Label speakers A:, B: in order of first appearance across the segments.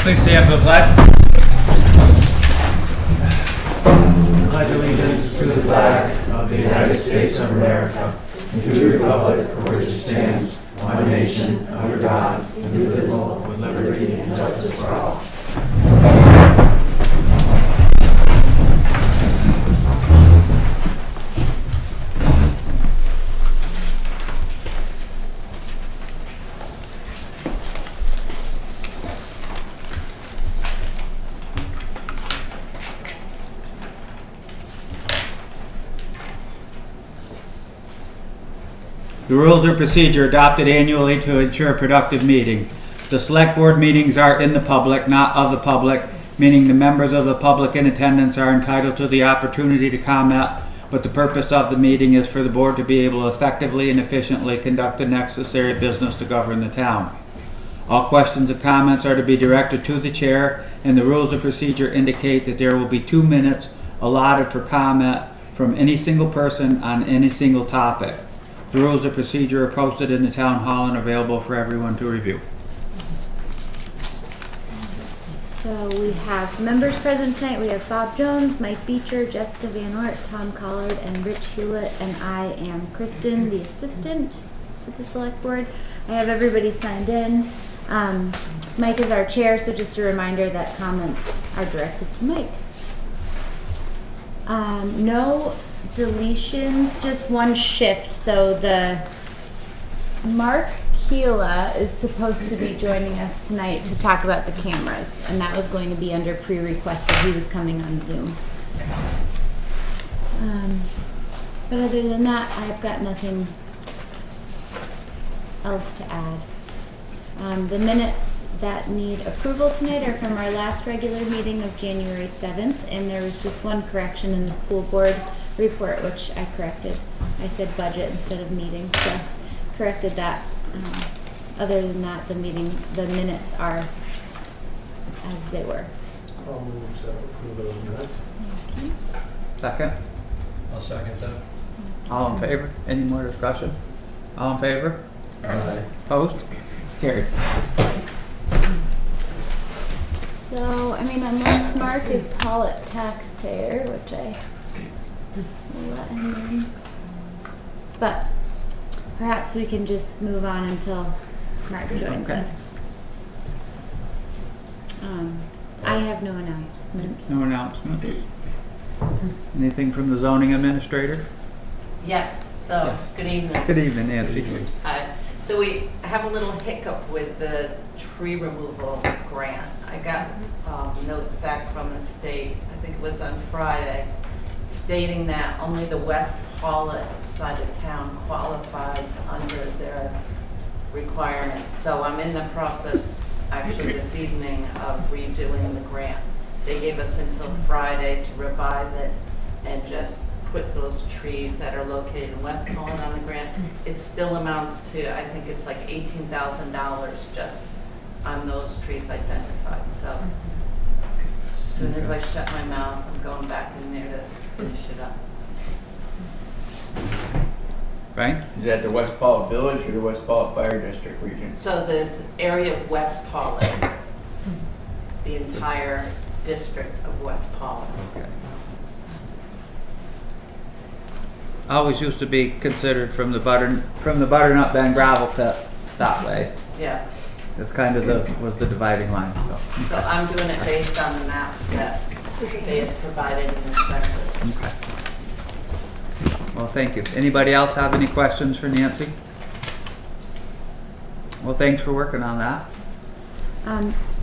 A: Please stand for the pledge. Pledge allegiance to the flag of the United States of America and to the republic for which it stands, one nation, under God, indivisible, with liberty and justice for all. The rules of procedure adopted annually to ensure a productive meeting. The select board meetings are in the public, not of the public, meaning the members of the public in attendance are entitled to the opportunity to comment, but the purpose of the meeting is for the board to be able to effectively and efficiently conduct the necessary business to govern the town. All questions and comments are to be directed to the chair, and the rules of procedure indicate that there will be 2 minutes allotted for comment from any single person on any single topic. The rules of procedure are posted in the town hall and available for everyone to review.
B: So we have members present tonight. We have Bob Jones, Mike Beecher, Jessica Van Ort, Tom Collard, and Rich Hewlett, and I am Kristen, the assistant to the select board. I have everybody signed in. Mike is our chair, so just a reminder that comments are directed to Mike. No deletions, just one shift. So the Mark Keela is supposed to be joining us tonight to talk about the cameras, and that was going to be under pre-requested. He was coming on Zoom. But other than that, I've got nothing else to add. The minutes that need approval tonight are from our last regular meeting of January 7th, and there was just one correction in the school board report, which I corrected. I said budget instead of meeting, so corrected that. Other than that, the minutes are as they were.
C: I'll move to approve those minutes.
A: Second?
C: I'll second that.
A: All in favor? Any more discussion? All in favor?
C: Aye.
A: Opposed? Carried.
B: So, I mean, unless Mark is Pollitt taxpayer, which I will let him in. But perhaps we can just move on until Mark joins
A: Okay.
B: us. I have no announcements.
A: No announcement? Anything from the zoning administrator?
D: Yes, so,
A: Yes.
D: good evening.
A: Good evening, Nancy.
D: So we have a little hiccup with the tree removal grant. I got notes back from the state, I think it was on Friday, stating that only the West Pollitt side of town qualifies under their requirements. So I'm in the process, actually this evening, of redoing the grant. They gave us until Friday to revise it and just put those trees that are located in West Pollitt on the grant. It still amounts to, I think it's like $18,000 just on those trees identified. So as soon as I shut my mouth, I'm going back in there to finish it up.
A: Right?
E: Is that the West Pollitt Village or the West Pollitt Fire District region?
D: So the area of West Pollitt, the entire district of West Pollitt.
A: Okay. Always used to be considered from the Butternut Bend gravel pit that way.
D: Yeah.
A: That's kind of was the dividing line.
D: So I'm doing it based on the maps that they have provided in the census.
A: Okay. Well, thank you. Anybody else have any questions for Nancy? Well, thanks for working on that.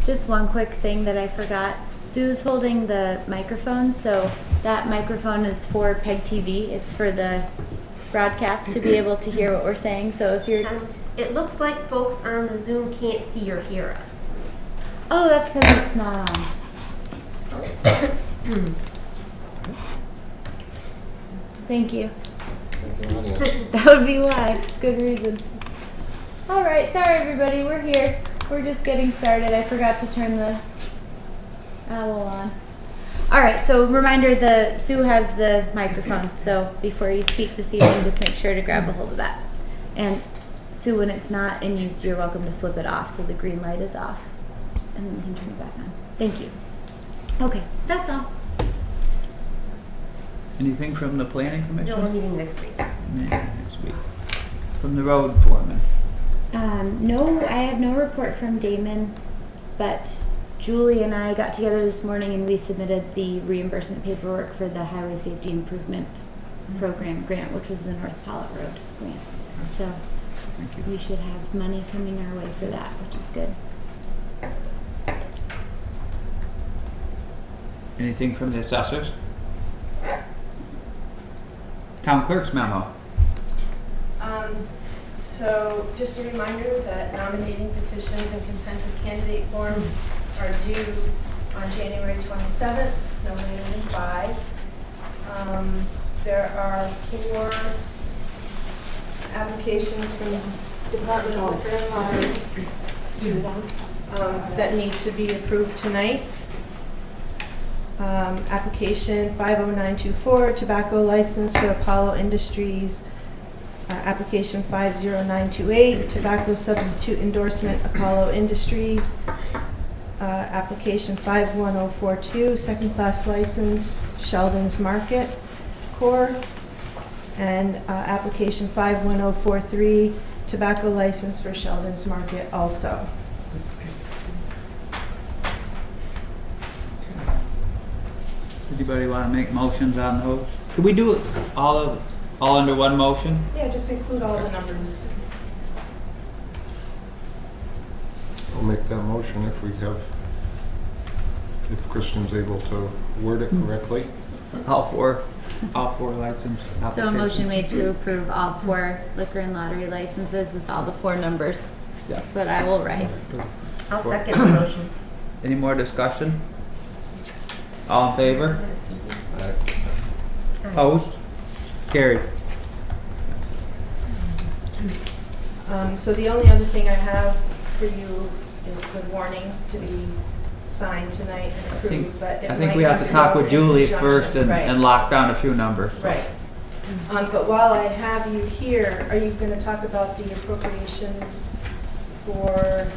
B: Just one quick thing that I forgot. Sue's holding the microphone, so that microphone is for PEG TV. It's for the broadcast to be able to hear what we're saying. So if you're...
F: It looks like folks on the Zoom can't see or hear us.
B: Oh, that's because it's not on. Thank you. That would be why. It's good reason. All right. Sorry, everybody. We're here. We're just getting started. I forgot to turn the owl on. All right. So reminder, Sue has the microphone. So before you speak this evening, just make sure to grab a hold of that. And Sue, when it's not in use, you're welcome to flip it off so the green light is off. and then we can turn it back on. Thank you. Okay, that's all.
A: Anything from the planning commission?
F: No, we're meeting next week.
A: Next week. From the road foreman?
B: No, I have no report from Damon, but Julie and I got together this morning and we submitted the reimbursement paperwork for the Highway Safety Improvement Program grant, which was the North Pollitt Road grant. So
A: Thank you.
B: we should have money coming our way for that, which is good.
A: Anything from the assessors? Town clerk's memo.
G: So just a reminder that nominating petitions and consented candidate forms are due on January 27th, no later than 5. There are 4 applications from Department of Liquor and Lottery that need to be approved tonight. Application 50924, tobacco license for Apollo Industries. Application 50928, tobacco substitute endorsement, Apollo Industries. Application 51042, second class license, Sheldon's Market Corp. And application 51043, tobacco license for Sheldon's Market also.
A: Anybody want to make motions on those? Could we do it all under one motion?
G: Yeah, just include all the numbers.
H: I'll make that motion if Kristen's able to word it correctly.
A: All four license applications.
B: So a motion made to approve all 4 liquor and lottery licenses with all the 4 numbers.
A: Yeah.
B: That's what I will write.
F: I'll second the motion.
A: Any more discussion? All in favor? Opposed? Carried.
G: So the only other thing I have for you is the warning to be signed tonight and approved, but it
A: I think
G: might
A: we have to
G: go
A: talk with
G: in
A: Julie
G: conjunction.
A: first and
G: Right.
A: lock down a few numbers.
G: Right. But while I have you here, are you going to talk about the appropriations for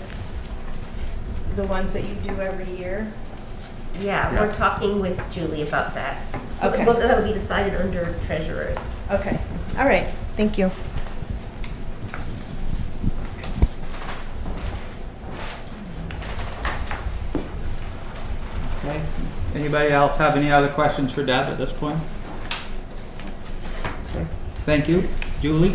G: the ones that you do every year?
F: Yeah, we're talking with Julie about that. So
G: Okay.
F: that'll be decided under treasurers.
G: Okay. All right. Thank you.
A: Okay. Anybody else have any other questions for Deb at this point? Okay. Thank you. Julie?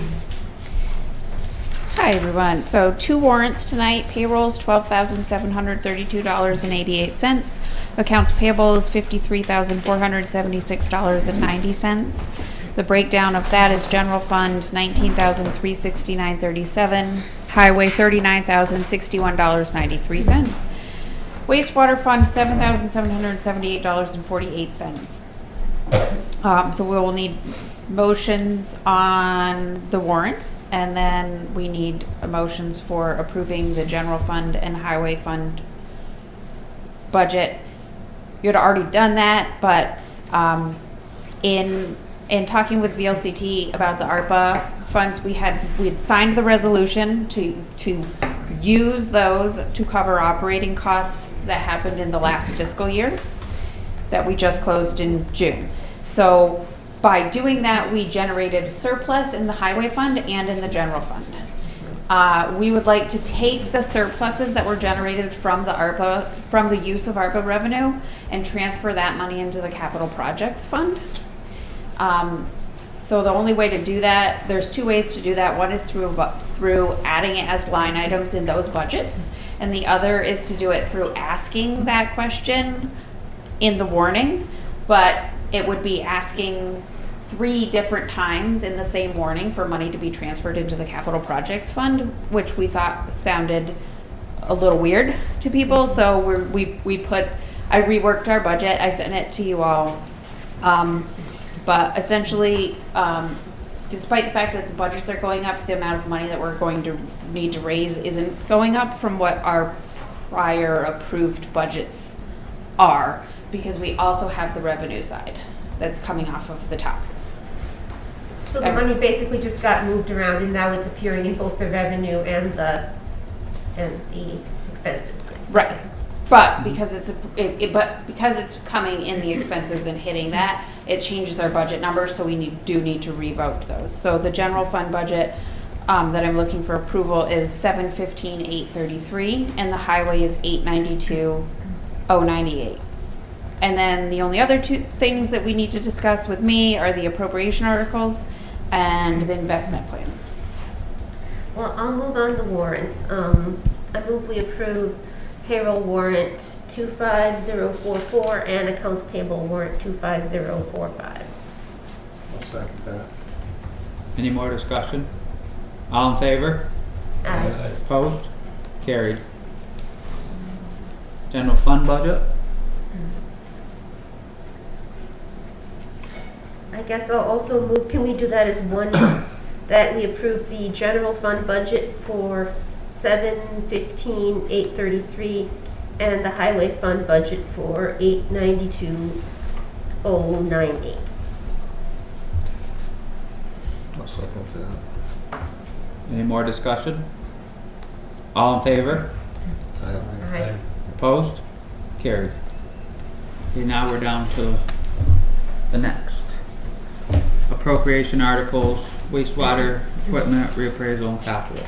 I: Hi, everyone. So 2 warrants tonight. Payrolls, $12,732.88. Accounts payable is $53,476.90. The breakdown of that is general fund, $19,369.37. Highway, $39,061.93. Wastewater fund, $7,778.48. So we will need motions on the warrants, and then we need motions for approving the general fund and highway fund budget. You had already done that, but in talking with VLCT about the ARPA funds, we had signed the resolution to use those to cover operating costs that happened in the last fiscal year that we just closed in June. So by doing that, we generated surplus in the highway fund and in the general fund. We would like to take the surpluses that were generated from the use of ARPA revenue and transfer that money into the capital projects fund. So the only way to do that, there's 2 ways to do that. One is through adding it as line items in those budgets, and the other is to do it through asking that question in the warning, but it would be asking 3 different times in the same warning for money to be transferred into the capital projects fund, which we thought sounded a little weird to people. So I reworked our budget. I sent it to you all. But essentially, despite the fact that the budgets are going up, the amount of money that we're going to need to raise isn't going up from what our prior approved budgets are, because we also have the revenue side that's coming off of the top.
F: So the money basically just got moved around and now it's appearing in both the revenue and the expenses.
I: Right. But because because it's coming in the expenses and hitting that, it changes our budget numbers, so we do need to revote those. So the general fund budget that I'm looking for approval is 715,833, and the highway is 892,098. And then the only other two things that we need to discuss with me are the appropriation articles and the investment plan.
F: Well, I'll move on the warrants. I move we approve payroll warrant 25044 and accounts payable warrant 25045.
H: I'll second that.
A: Any more discussion? All in favor?
F: Aye.
A: Opposed? Carried. General fund budget?
F: I guess I'll also move, can we do that as one, that we approve the general fund budget for 715,833 and the highway fund budget for 892,098.
H: I'll second that.
A: Any more discussion? All in favor?
H: Aye.
F: Aye.
A: Opposed? Carried. Okay, now we're down to the next. Appropriation articles, wastewater, equipment, reappraisal, and capital.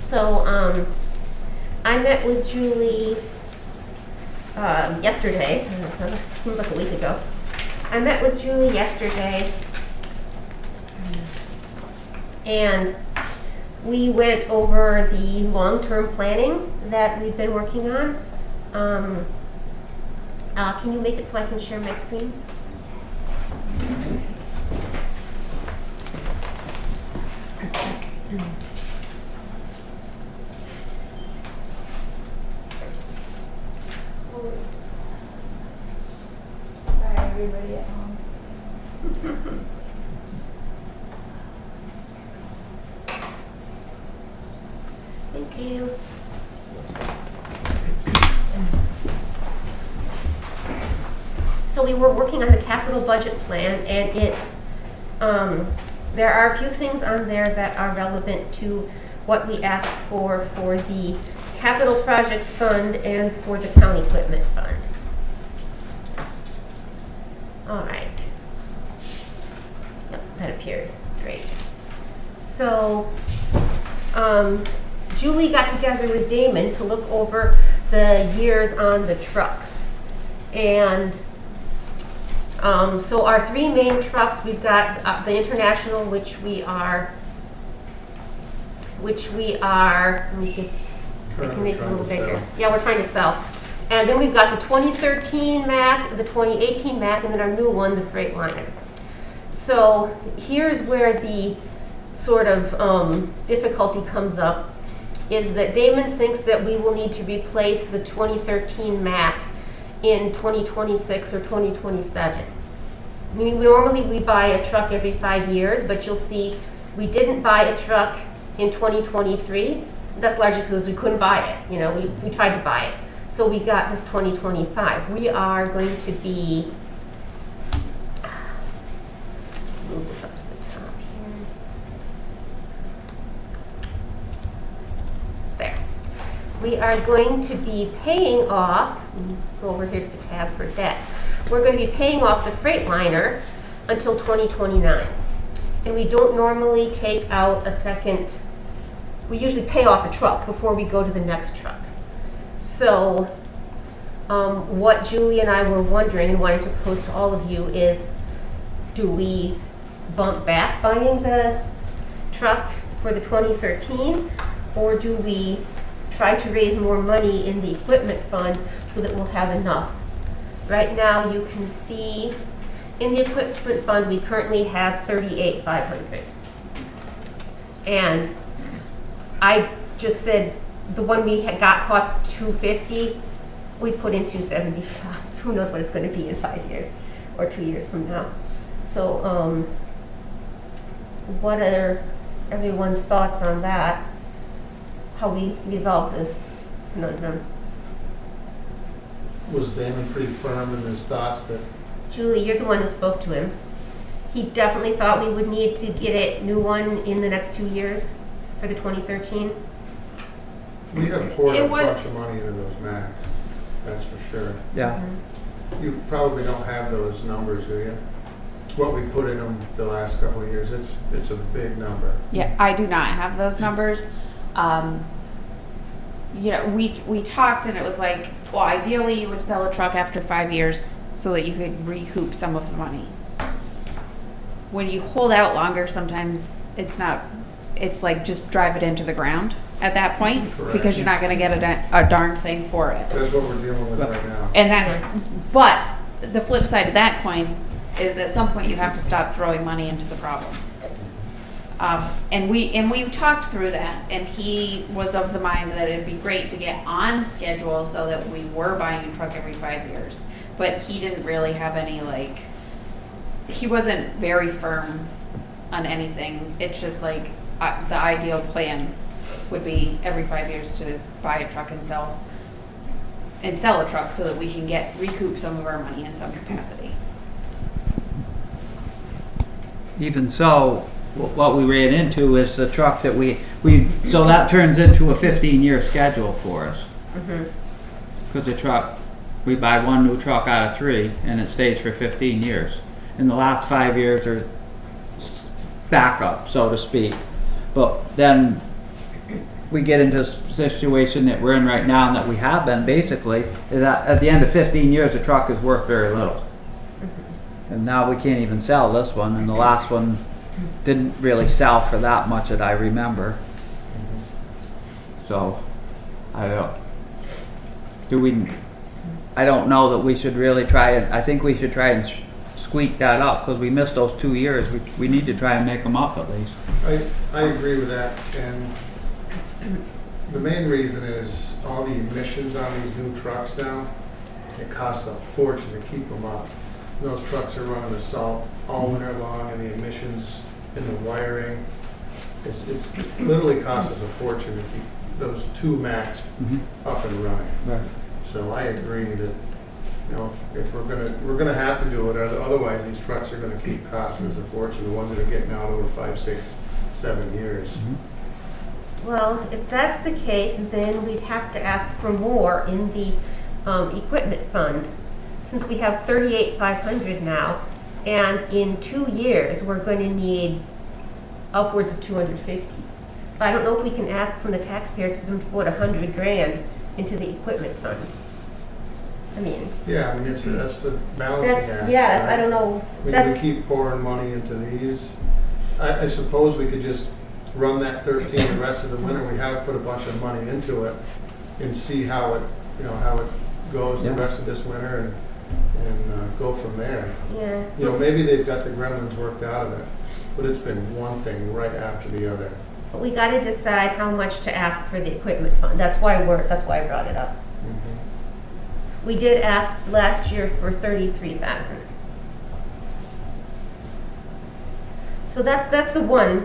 F: So, I met with Julie yesterday. Seems like a week ago. I met with Julie yesterday, and we went over the long-term planning that we've been working on. Can you make it so I can share my screen?
B: Sorry, everybody at home.
F: Thank you. So we were working on the capital budget plan, and there are a few things on there that are relevant to what we asked for the capital projects fund and for the town equipment fund. All right. Yep, that appears. Great. So, Julie got together with Damon to look over the years on the trucks. And so our three main trucks, we've got the International, which we are, let me see if I can make it a little bigger. Yeah, we're trying to sell. And then we've got the 2013 Mack, the 2018 Mack, and then our new one, the Freightliner. So here's where the sort of difficulty comes up, is that Damon thinks that we will need to replace the 2013 Mack in 2026 or 2027. I mean, normally we buy a truck every 5 years, but you'll see we didn't buy a truck in 2023. That's largely because we couldn't buy it. You know, we tried to buy it. So we got this 2025. We are going to be, move this up to the top here. There. We are going to be paying off, go over here to the tab for debt. We're going to be paying off the Freightliner until 2029. And we don't normally take out a second, we usually pay off a truck before we go to the next truck. So what Julie and I were wondering and wanted to propose to all of you is, do we bump back buying the truck for the 2013, or do we try to raise more money in the equipment fund so that we'll have enough? Right now you can see in the equipment fund we currently have $38,500. And I just said the one we had got cost $250, we put in $275. Who knows what it's going to be in 5 years or 2 years from now. So what are everyone's thoughts on that? How we resolve this conundrum?
C: Was Damon pretty firm in his thoughts that,
F: Julie, you're the one who spoke to him. He definitely thought we would need to get a new one in the next 2 years for the 2013.
C: We have poured
I: It
C: a
I: would-
C: bunch of money into those Macs, that's for sure.
A: Yeah.
C: You probably don't have those numbers, do you? What we put in them the last couple of years, it's a big number.
I: Yeah, I do not have those numbers. You know, we talked and it was like, well, ideally you would sell a truck after 5 years so that you could recoup some of the money. When you hold out longer, sometimes it's like just drive it into the ground at that point
C: Correct.
I: because you're not going to get a darn thing for it.
C: That's what we're dealing with right now.
I: And but the flip side of that coin is at some point you have to stop throwing money into the problem. And we talked through that, and he was of the mind that it'd be great to get on schedule so that we were buying a truck every 5 years. But he didn't really have any he wasn't very firm on anything. It's just like the ideal plan would be every 5 years to buy a truck and sell a truck so that we can recoup some of our money in some capacity.
A: Even so, what we ran into is the truck that so that turns into a 15-year schedule for us. Because the truck, we buy one new truck out of 3 and it stays for 15 years. And the last 5 years are backup, so to speak. But then we get into this situation that we're in right now and that we have been basically, is that at the end of 15 years, the truck is worth very little. And now we can't even sell this one, and the last one didn't really sell for that much that I remember. So, I don't know that we should really I think we should try and squeak that up, because we missed those 2 years. We need to try and make them up at least.
C: I agree with that, and the main reason is all the emissions on these new trucks now, it costs a fortune to keep them up. And those trucks are running the salt all winter long, and the emissions and the wiring, it's literally costs us a fortune to keep those 2 Macs up and running.
A: Right.
C: So I agree that, if we're gonna have to do it, otherwise these trucks are gonna keep costing us a fortune, the ones that are getting out over 5, 6, 7 years.
F: Well, if that's the case, then we'd have to ask for more in the equipment fund, since we have 38,500 now, and in 2 years, we're going to need upwards of 250. But I don't know if we can ask from the taxpayers for them to put $100,000 into the equipment fund. I mean,
C: Yeah, I mean, that's a balancing act.
F: I don't know.
C: We keep pouring money into these. I suppose we could just run that 13 the rest of the winter. We have put a bunch of money into it and see how it goes the rest of this winter and go from there.
F: Yeah.
C: Maybe they've got the gremlins worked out of it, but it's been one thing right after the other.
F: But we got to decide how much to ask for the equipment fund. That's why I brought it up. We did ask last year for 33,000. So that's the one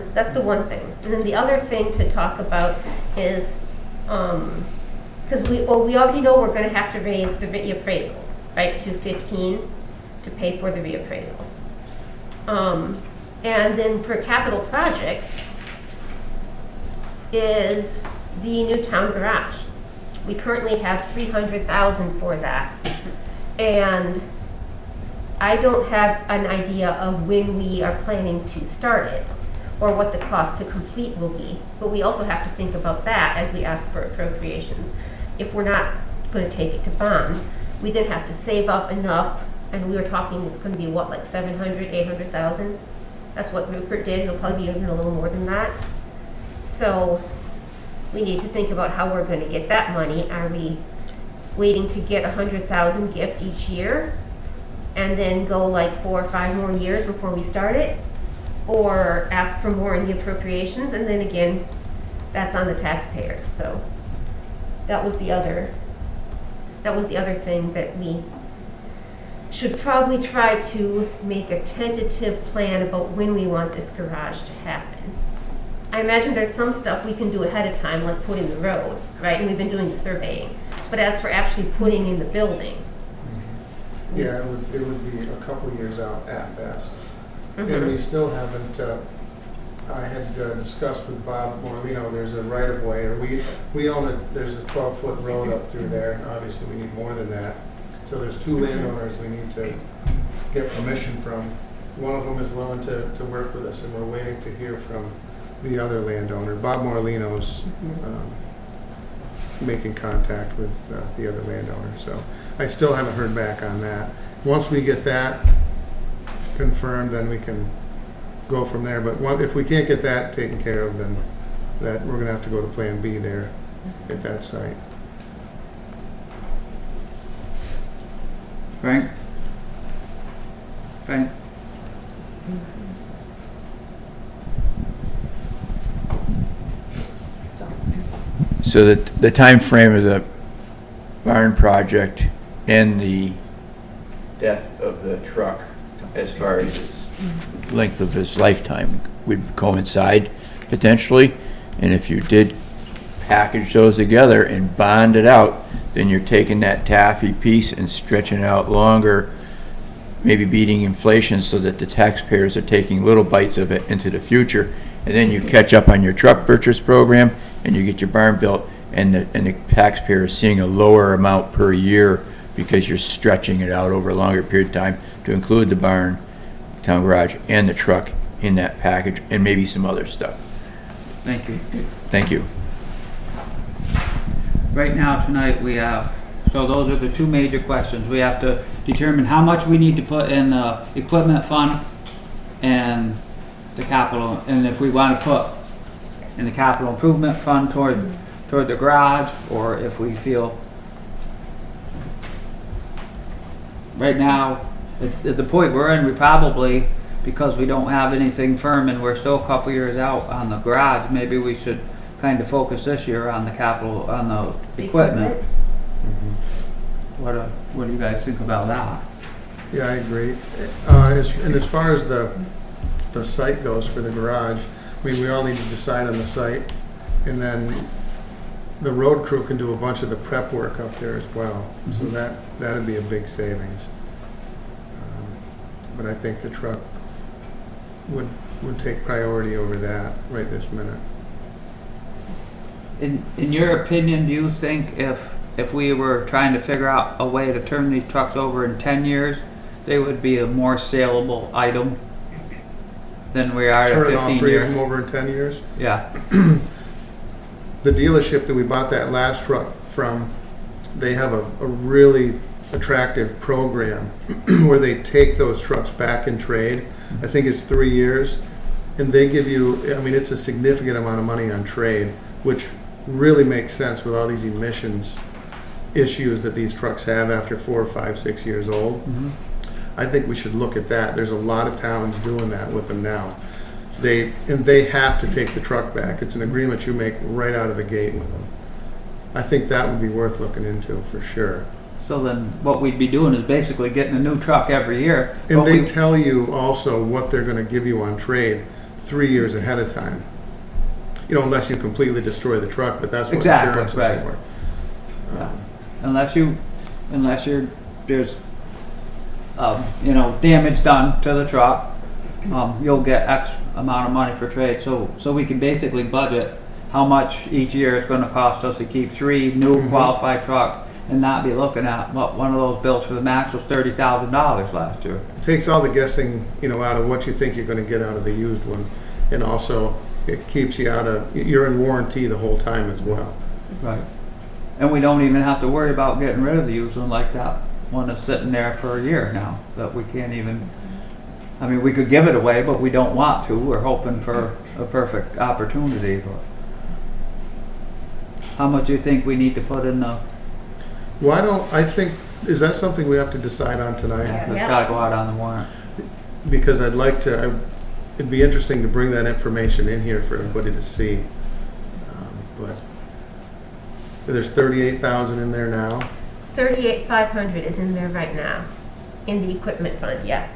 F: thing. And then the other thing to talk about is, because we already know we're going to have to raise the reappraisal, right, to 15 to pay for the reappraisal. And then for capital projects is the new town garage. We currently have 300,000 for that. And I don't have an idea of when we are planning to start it or what the cost to complete will be. But we also have to think about that as we ask for appropriations. If we're not going to take it to bond, we then have to save up enough, and we were talking it's going to be what, like 700, 800,000? That's what Rupert did. It'll probably be even a little more than that. So we need to think about how we're going to get that money. Are we waiting to get 100,000 gift each year and then go like 4 or 5 more years before we start it? Or ask for more in the appropriations, and then again, that's on the taxpayers. So that was the other thing that we should probably try to make a tentative plan about when we want this garage to happen. I imagine there's some stuff we can do ahead of time, like put in the road, right? And we've been doing the surveying. But as for actually putting in the building.
C: Yeah, it would be a couple of years out at best. And we still haven't I had discussed with Bob Morlino, there's a right-of-way, or we own it, there's a 12-foot road up through there, and obviously we need more than that. So there's two landowners we need to get permission from. One of them is willing to work with us, and we're waiting to hear from the other landowner. Bob Morlino's making contact with the other landowner, so I still haven't heard back on that. Once we get that confirmed, then we can go from there. But if we can't get that taken care of, then we're gonna have to go to Plan B there at that site.
A: Frank? Frank?
E: So the time frame of the barn project and the death of the truck, as far as its length of its lifetime, would coincide potentially. And if you did package those together and bond it out, then you're taking that taffy piece and stretching it out longer, maybe beating inflation so that the taxpayers are taking little bites of it into the future. And then you catch up on your truck purchase program and you get your barn built, and the taxpayer is seeing a lower amount per year because you're stretching it out over a longer period of time to include the barn, town garage, and the truck in that package, and maybe some other stuff.
A: Thank you.
E: Thank you.
A: Right now, tonight, we have, so those are the two major questions. We have to determine how much we need to put in the equipment fund and the capital, and if we want to put in the capital improvement fund toward the garage, or if we feel right now, at the point we're in, we probably, because we don't have anything firm and we're still a couple years out on the garage, maybe we should kind of focus this year on the capital, on the equipment. What do you guys think about that?
C: Yeah, I agree. And as far as the site goes for the garage, I mean, we all need to decide on the site, and then the road crew can do a bunch of the prep work up there as well. So that'd be a big savings. But I think the truck would take priority over that right this minute.
A: In your opinion, do you think if we were trying to figure out a way to turn these trucks over in 10 years, they would be a more saleable item than we are at 15 years?
C: Turn all three of them over in 10 years?
A: Yeah.
C: The dealership that we bought that last truck from, they have a really attractive program where they take those trucks back in trade. I think it's 3 years, and they give you, I mean, it's a significant amount of money on trade, which really makes sense with all these emissions issues that these trucks have after 4, 5, 6 years old. I think we should look at that. There's a lot of towns doing that with them now. They have to take the truck back. It's an agreement you make right out of the gate with them. I think that would be worth looking into for sure.
A: So then what we'd be doing is basically getting a new truck every year.
C: And
A: but
C: they
A: we-
C: tell you also what they're going to give you on trade 3 years ahead of time. You know, unless you completely destroy the truck, but that's what
A: Exactly,
C: insurance is
A: right.
C: for.
A: Unless there's damage done to the truck, you'll get X amount of money for trade. So we can basically budget how much each year it's going to cost us to keep 3 new qualified trucks, and not be looking at what one of those bills for the max was $30,000 last year.
C: It takes all the guessing, out of what you think you're going to get out of the used one, and also it keeps you out of, you're in warranty the whole time as well.
A: Right. And we don't even have to worry about getting rid of the used one like that one is sitting there for a year now, that we can't even, I mean, we could give it away, but we don't want to. We're hoping for a perfect opportunity. But how much do you think we need to put in the,
C: Is that something we have to decide on tonight?
A: it's gotta go out on the warrant.
C: Because it'd be interesting to bring that information in here for everybody to see. But there's 38,000 in there now.
F: 38,500 is in there right now, in the equipment fund, yeah.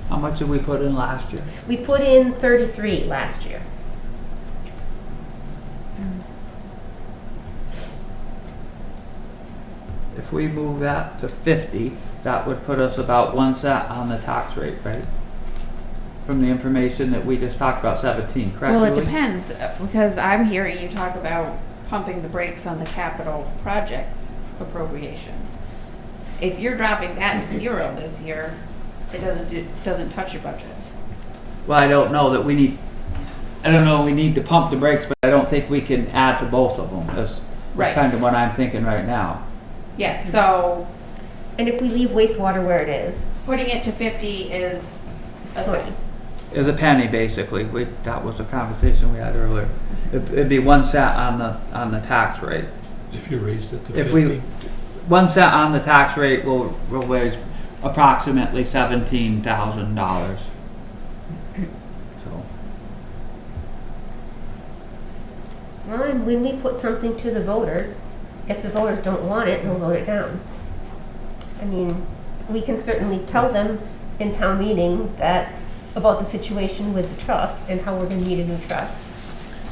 A: How much did we put in last year?
F: We put in 33 last year.
A: If we move that to 50, that would put us about 1 cent on the tax rate, right? from the information that we just talked about 17, correct,
I: Well, it
A: Julie?
I: depends, because I'm hearing you talk about pumping the brakes on the capital projects appropriation. If you're dropping that to zero this year, it doesn't touch your budget.
A: Well, I don't know that we need, I don't know, we need to pump the brakes, but I don't think we can add to both of them. That's
I: Right.
A: kind of what I'm thinking right now.
I: Yeah, so
F: And if we leave wastewater where it is,
I: putting it to 50 is a
F: Right.
I: cent.
A: Is a penny, basically. That was a conversation we had earlier. It'd be 1 cent on the tax rate.
J: If you raised it to
A: If
J: 50.
A: we, 1 cent on the tax rate will raise approximately $17,000. So,
F: well, and when we put something to the voters, if the voters don't want it, they'll vote it down. I mean, we can certainly tell them in town meeting that, about the situation with the truck and how we're gonna need a new truck.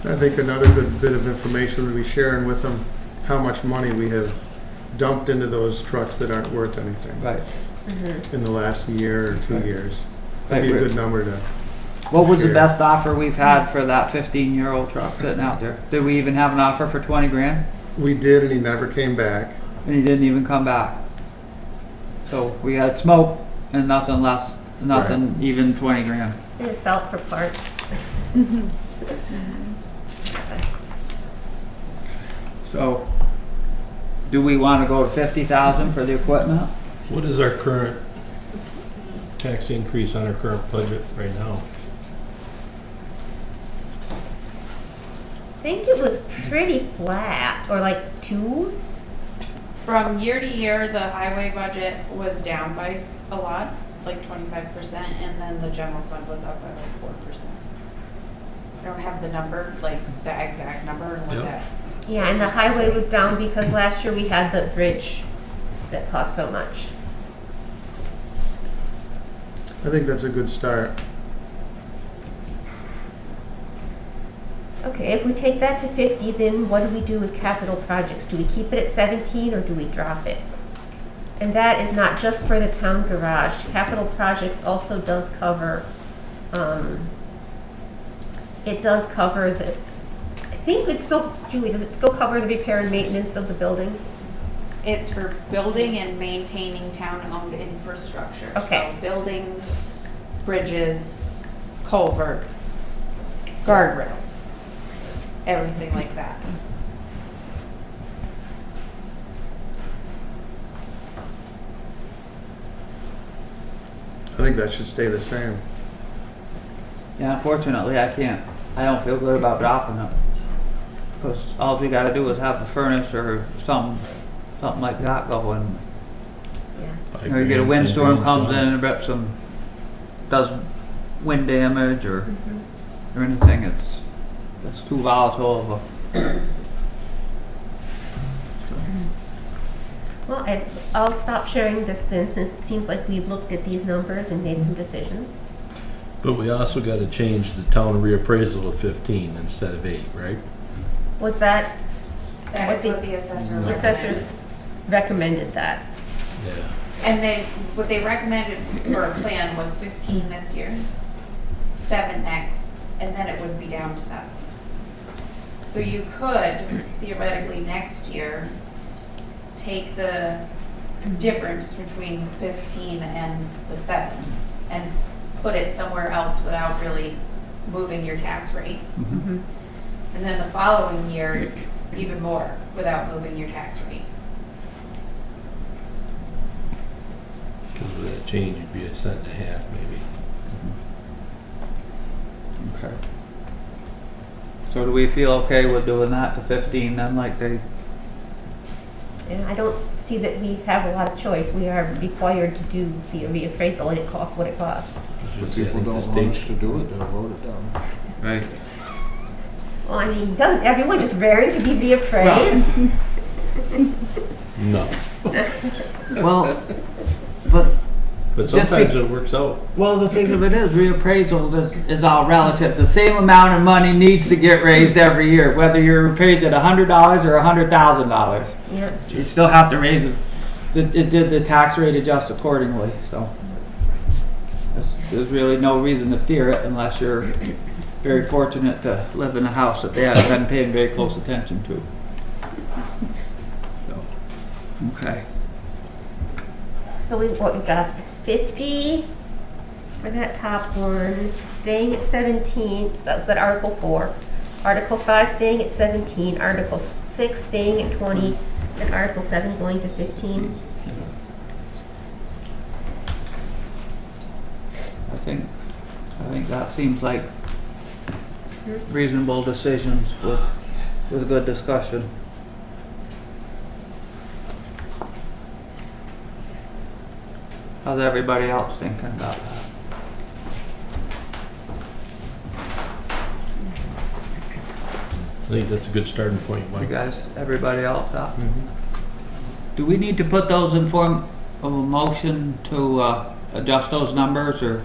C: I think another good bit of information would be sharing with them how much money we have dumped into those trucks that aren't worth anything
A: right.
C: in the last year or 2
A: Right.
C: years.
A: Right,
C: That'd be a
A: Rick.
C: good number to,
A: What was the
C: Sure.
A: best offer we've had for that 15-year-old truck sitting out there? Did we even have an offer for 20 grand?
C: we did, and he never came back.
A: And he didn't even come back. So we had smoke and nothing less, nothing even 20 grand.
F: And sell it for parts.
A: So, do we want to go to 50,000 for the equipment?
J: What is our current tax increase on our current budget right now?
F: I think it was pretty flat, or like 2.
I: From year to year, the highway budget was down by a lot, like 25%, and then the general fund was up by like 4%. I don't have the number, like the exact number and what
J: Yep.
I: that.
F: Yeah, and the highway was down because last year we had the bridge that cost so much.
C: I think that's a good start.
F: Okay, if we take that to 50, then what do we do with capital projects? Do we keep it at 17 or do we drop it? And that is not just for the town garage. Capital projects also does cover, it does cover the, I think it's still, Julie, does it still cover the repair and maintenance of the buildings?
I: It's for building and maintaining town-owned infrastructure.
F: Okay.
I: So buildings, bridges, culverts, guardrails, everything like that.
C: I think that should stay the same.
A: Yeah, unfortunately, I don't feel good about dropping it. Because all we gotta do is have the furnace or something like that going.
F: Yeah.
A: You know, you get a
J: 5 grand, 10
A: windstorm
J: grand's
A: comes
J: gone.
A: in and rips them, does wind damage or
F: Mm-hmm.
A: anything, it's too volatile of a.
F: Well, I'll stop sharing this then, since it seems like we've looked at these numbers and made some decisions.
J: But we also got to change the town reappraisal to 15 instead of 8, right?
F: Was that,
I: That
F: What
I: is
F: the-
I: what the assessor
F: the
I: recommended.
F: assessors recommended that.
J: Yeah.
I: And what they recommended for a plan was 15 this year, 7 next, and then it would be down to that. So you could theoretically next year take the difference between 15 and the 7 and put it somewhere else without really moving your tax rate.
A: Mhm.
I: And then the following year, even more without moving your tax rate.
J: Because with that change, it'd be 1.5 cents maybe.
A: Okay. So do we feel okay with doing that to 15 then, like they,
F: And I don't see that we have a lot of choice. We are required to do the reappraisal, and it costs what it costs.
H: If people don't want us to do it, they'll vote it down.
A: right?
F: Well, I mean, doesn't everyone just raring to be reappraised?
J: No.
A: Well, but
J: But
A: Just
J: sometimes it works out.
A: Well, the thing of it is, reappraisal is all relative. The same amount of money needs to get raised every year, whether you're appraised at $100 or $100,000.
F: Yeah.
A: You still have to raise it. It did the tax rate adjust accordingly, so. There's really no reason to fear it unless you're very fortunate to live in a house that they haven't been paying very close attention to. So, okay.
F: So we got 50 for that top one, staying at 17, that's that Article 4. Article 5 staying at 17, Article 6 staying at 20, and Article 7 going to 15.
A: I think that seems like reasonable decisions with good discussion. How's everybody else thinking about that?
J: I think that's a good starting point,
A: You
J: Mike.
A: guys, everybody else out? Do we need to put those in form of a motion to adjust those numbers, or?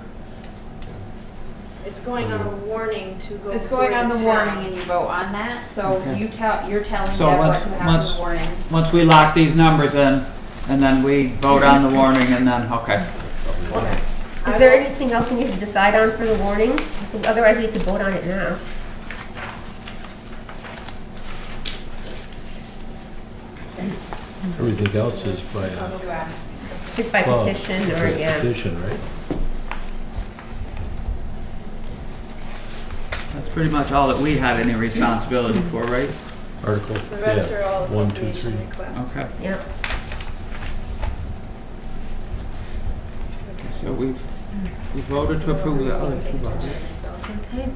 G: It's going on a warning to go.
I: It's going on the
G: town.
I: warning and you vote on that, so
A: Okay.
I: you're telling
A: So
I: Deb what
A: once-
I: to have in
A: once-
I: the warning.
A: Once we lock these numbers in, and then we vote on the warning, and then, okay.
F: Is there anything else we need to decide on for the warning? Otherwise, we could vote on it now.
J: Everything else is by,
F: It's by
J: well,
F: petition
J: it's
F: or,
J: by
F: yeah.
J: petition, right?
A: That's pretty much all that we had any responsibility for, right?
J: Article,
G: The rest
J: yeah.
G: are all
J: 1, 2,
G: appropriation
J: 3.
G: requests.
A: Okay.
F: Yeah.
A: So we voted to approve the other two budgets.
F: Okay.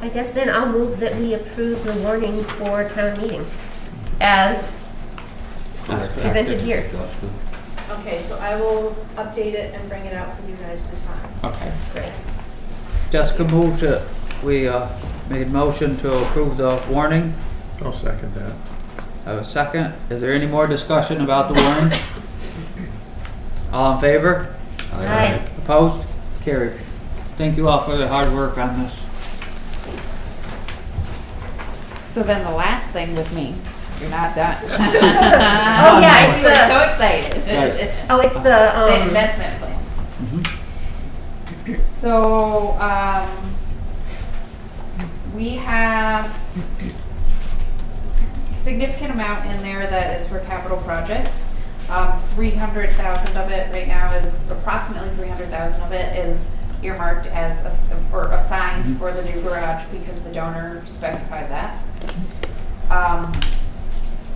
F: I guess then I'll move that we approve the warning for town meeting as presented here.
G: Okay, so I will update it and bring it out for you guys to sign.
A: Okay.
F: Great.
A: Jessica moved to, we made motion to approve the warning.
C: I'll second that.
A: I have a second. Is there any more discussion about the warning? All in favor?
F: Aye.
A: Opposed? Carried. Thank you all for the hard work on this.
I: So then the last thing with me, you're not done.
F: Oh, yeah, it's
I: We were
F: the-
I: so excited.
A: Right.
F: Oh, it's the,
I: The investment plan.
A: Mhm.
I: So, we have significant amount in there that is for capital projects. 300,000 of it right now is, approximately 300,000 of it is earmarked as, or assigned for the new garage because the donor specified that.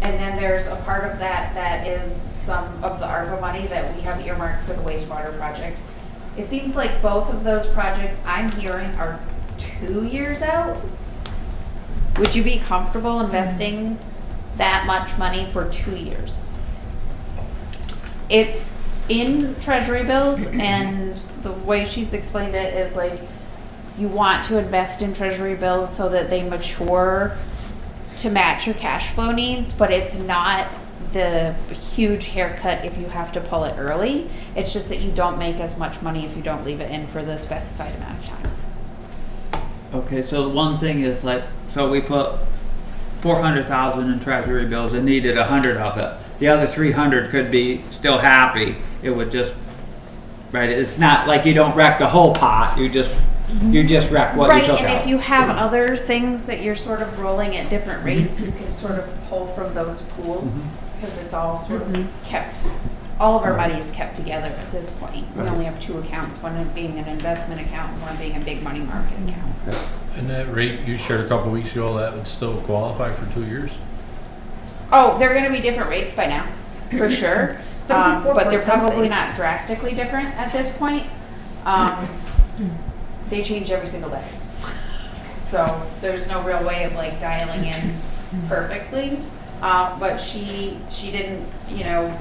I: And then there's a part of that that is some of the ARPA money that we have earmarked for the wastewater project. It seems like both of those projects I'm hearing are 2 years out. Would you be comfortable investing that much money for 2 years? It's in treasury bills, and the way she's explained it is like, you want to invest in treasury bills so that they mature to match your cash flow needs, but it's not the huge haircut if you have to pull it early. It's just that you don't make as much money if you don't leave it in for the specified amount of time.
A: Okay, so the one thing is like, so we put 400,000 in treasury bills and needed 100 of it. The other 300 could be still happy. It would just, right, it's not like you don't wreck the whole pot, you just wreck what you took out.
I: Right, and if you have other things that you're sort of rolling at different rates, you can sort of pull from those pools, because it's all sort of kept, all of our money is kept together at this point. We
A: Right.
I: only have two accounts, one being an investment account and one being a big money market account.
A: Okay.
J: And that rate you shared a couple weeks ago, that would still qualify for 2 years?
I: Oh, they're gonna be different rates by now, for sure.
F: But it'd be four
I: But they're
F: point something.
I: probably not drastically different at this point. They change every single day. So there's no real way of like dialing in perfectly. But she didn't,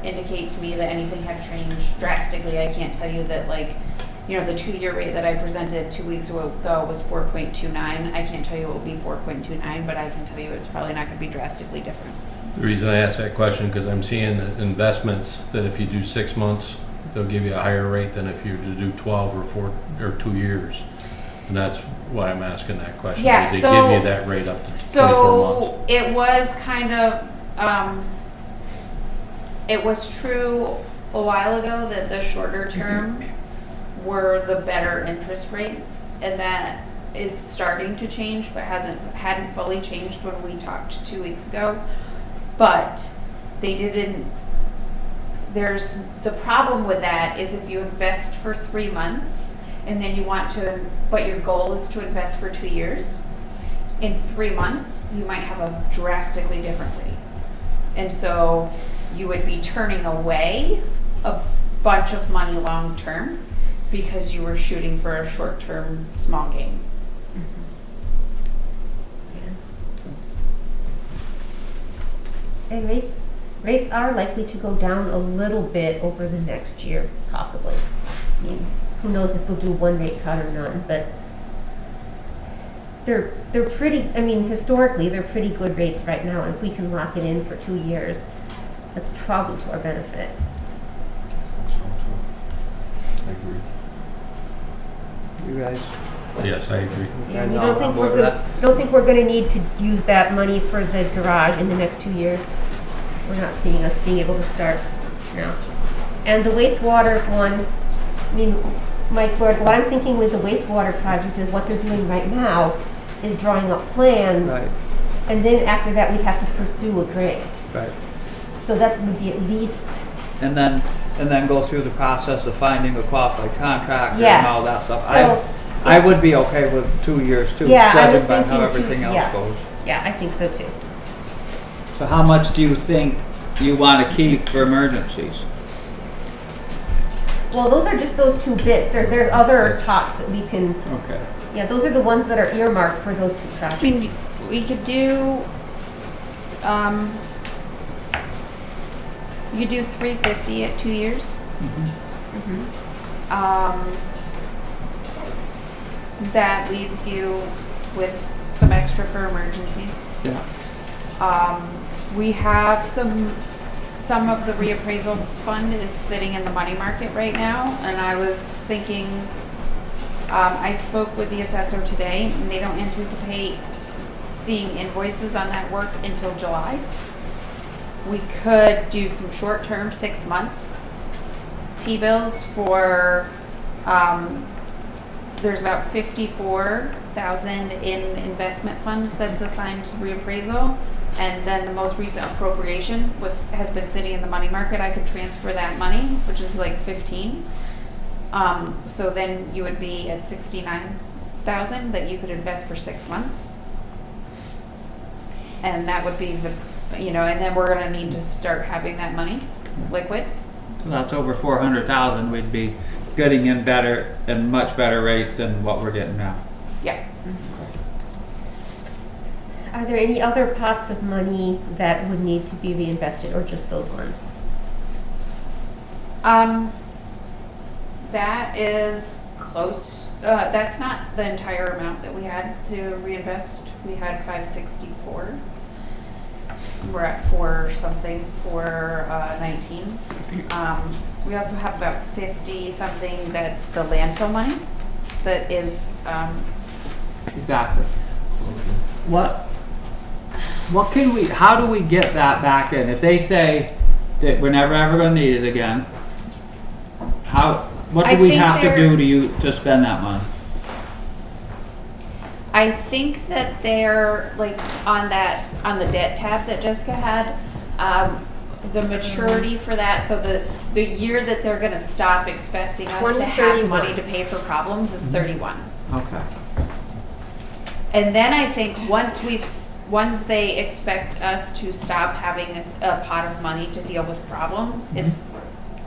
I: indicate to me that anything had changed drastically. I can't tell you that like, the 2-year rate that I presented 2 weeks ago was 4.29. I can't tell you it will be 4.29, but I can tell you it's probably not gonna be drastically different.
J: The reason I ask that question, because I'm seeing investments that if you do 6 months, they'll give you a higher rate than if you were to do 12 or 4 or 2 years. And that's why I'm asking that question.
I: Yeah,
J: Did they
I: so-
J: give you that rate up to 24 months?
I: So it was kind of, it was true a while ago that the shorter term were the better interest rates, and that is starting to change, but hadn't fully changed when we talked 2 weeks ago. But they didn't. There's the problem with that is if you invest for 3 months and then you want to, but your goal is to invest for 2 years. In 3 months, you might have a drastically different rate. And so you would be turning away a bunch of money long term because you were shooting for a short term small gain.
F: And rates are likely to go down a little bit over the next year, possibly. I mean, who knows if they'll do one rate cut or none, but they're pretty, I mean, historically, they're pretty good rates right now. If we can lock it in for 2 years, that's probably to our benefit.
H: I agree.
A: You guys?
J: Yes, I agree.
F: Yeah, we
A: all
F: don't think
A: on
F: we're
A: board with
F: don't think we're gonna need to use that money for the garage in the next 2 years. We're not seeing us being able to start now. And the wastewater one, I mean, Mike, what I'm thinking with the wastewater project is what they're doing right now is drawing up plans.
A: Right,
F: And then after that, we'd have to pursue a grant.
A: right.
F: So that would be at least,
A: And then go through the process of finding a qualified contractor
F: Yeah.
A: and all that stuff.
F: So-
A: I would be okay with 2 years too,
F: Yeah, I was
A: judging by how
F: thinking two-
A: everything else
F: yeah.
A: goes.
F: yeah, I think so too.
A: So how much do you think you want to keep for emergencies?
F: Well, those are just those 2 bits. There's other pots that we can,
A: Okay.
F: yeah, those are the ones that are earmarked for those 2 projects.
I: I mean, we could do, you could do 350 at 2 years. That leaves you with some extra for emergencies.
A: Yeah.
I: We have some of the reappraisal fund is sitting in the money market right now, and I was thinking, I spoke with the assessor today, and they don't anticipate seeing invoices on that work until July. We could do some short-term 6-month T-bills for, there's about 54,000 in investment funds that's assigned to reappraisal. And then the most recent appropriation has been sitting in the money market. I could transfer that money, which is like 15. So then you would be at 69,000 that you could invest for 6 months. And that would be the, and then we're gonna need to start having that money liquid.
A: So that's over 400,000. We'd be getting in better and much better rates than what we're getting now.
I: Yeah.
F: Are there any other pots of money that would need to be reinvested, or just those ones?
I: That is close. That's not the entire amount that we had to reinvest. We had 564. We're at 4 something for 19. We also have about 50 something that's the landfill money that is
A: Exactly. What can we, how do we get that back in? If they say that we're never ever gonna need it again, what
I: I
A: do we
I: think
A: have to
I: they're-
A: do to spend that money?
I: I think that they're like on the debt tab that Jessica had, the maturity for that, so the year that they're gonna stop expecting us to have
F: 1/31.
I: money to pay for problems is 31.
A: Okay.
I: And then I think once they expect us to stop having a pot of money to deal with problems, it's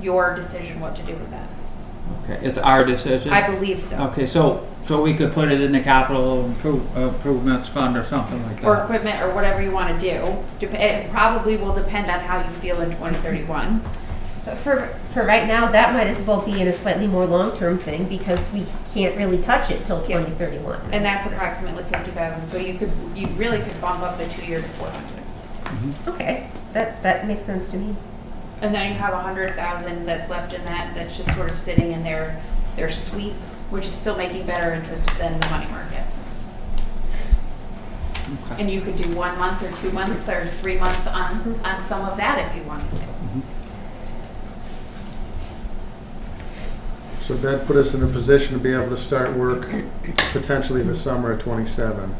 I: your decision what to do with that.
A: Okay, it's our decision?
I: I believe so.
A: Okay, so we could put it in the capital improvements fund or something like
I: Or
A: that?
I: equipment, or whatever you want to do. It probably will depend on how you feel in 2031.
F: But for right now, that might as well be in a slightly more long-term thing, because we can't really touch it till 2031.
I: And that's approximately 50,000, so you really could bump up the 2 year to 400.
F: Okay, that makes sense to me.
I: And then you have 100,000 that's left in that, that's just sort of sitting in their sweep, which is still making better interest than the money market.
A: Okay.
I: And you could do 1 month or 2 months or 3 months on some of that if you wanted to.
C: So that put us in a position to be able to start work potentially the summer of '27.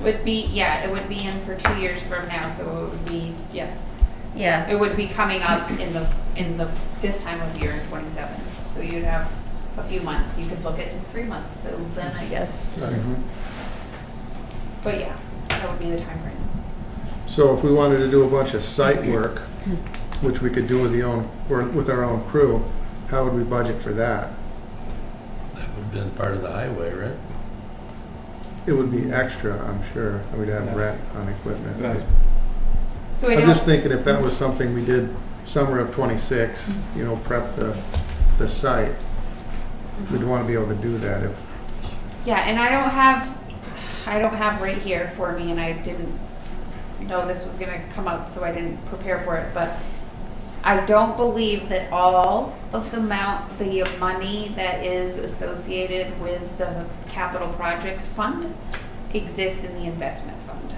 I: Would be, yeah, it would be in for 2 years from now, so it would be, yes.
F: Yeah.
I: It would be coming up in the, this time of year in 27. So you'd have a few months. You could look at 3-month bills then, I guess. But yeah, that would be the time frame.
C: So if we wanted to do a bunch of site work, which we could do with our own crew, how would we budget for that?
J: That would have been part of the highway, right?
C: It would be extra, I'm sure, and we'd have rent on equipment.
A: Right.
I: So I
C: I'm
I: don't,
C: just thinking if that was something we did summer of '26, prep the site, we'd want to be able to do that if,
I: yeah, and I don't have right here for me, and I didn't know this was gonna come up, so I didn't prepare for it, but I don't believe that all of the money that is associated with the capital projects fund exists in the investment fund.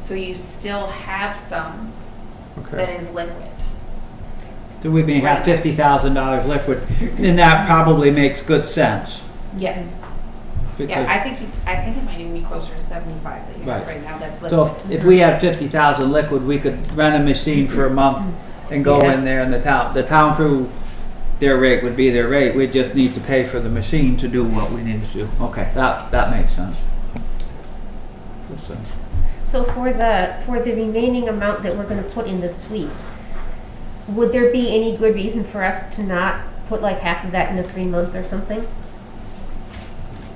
I: So you still have some that
C: okay.
I: is liquid.
A: So we may have $50,000 liquid, and that probably makes good sense.
I: Yes.
A: because-
I: Yeah, I think it might even be closer to 75 that you have
A: Right.
I: right now that's liquid.
A: So if we had 50,000 liquid, we could rent a machine for a month and go
I: Yeah.
A: in there, and the town crew, their rate would be their rate. We just need to pay for the machine to do what we need to do. Okay, that makes sense. Listen.
F: So for the remaining amount that we're gonna put in the sweep, would there be any good reason for us to not put like half of that in the 3-month or something?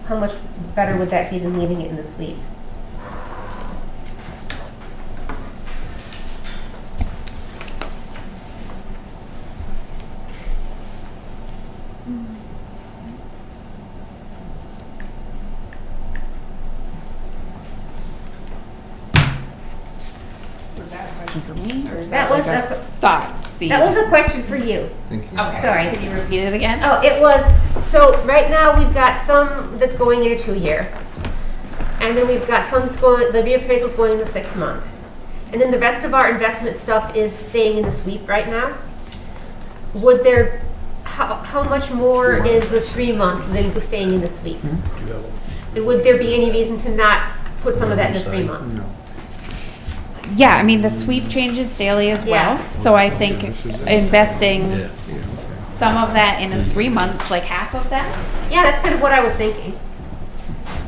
F: How much better would that be than leaving it in the sweep?
I: Was that a question for me, or is
F: That
I: that
F: was
I: like a
F: a,
I: thought seed?
F: that was a question for you.
H: Thank you.
I: Okay,
F: Sorry.
I: can you repeat it again?
F: Oh, it was, so right now we've got some that's going in a 2-year. And then we've got some that's going, the reappraisal's going in the 6-month. And then the rest of our investment stuff is staying in the sweep right now. Would there, how much more is the 3-month than staying in the sweep?
J: Do you have a-
F: And would there be any reason to not put some of that in the 3-month?
C: No.
I: Yeah, I mean, the sweep changes daily as well,
F: Yeah.
I: so I think investing
J: Yeah.
I: some of that in a 3-month, like half of that,
F: Yeah, that's kind of what I was thinking.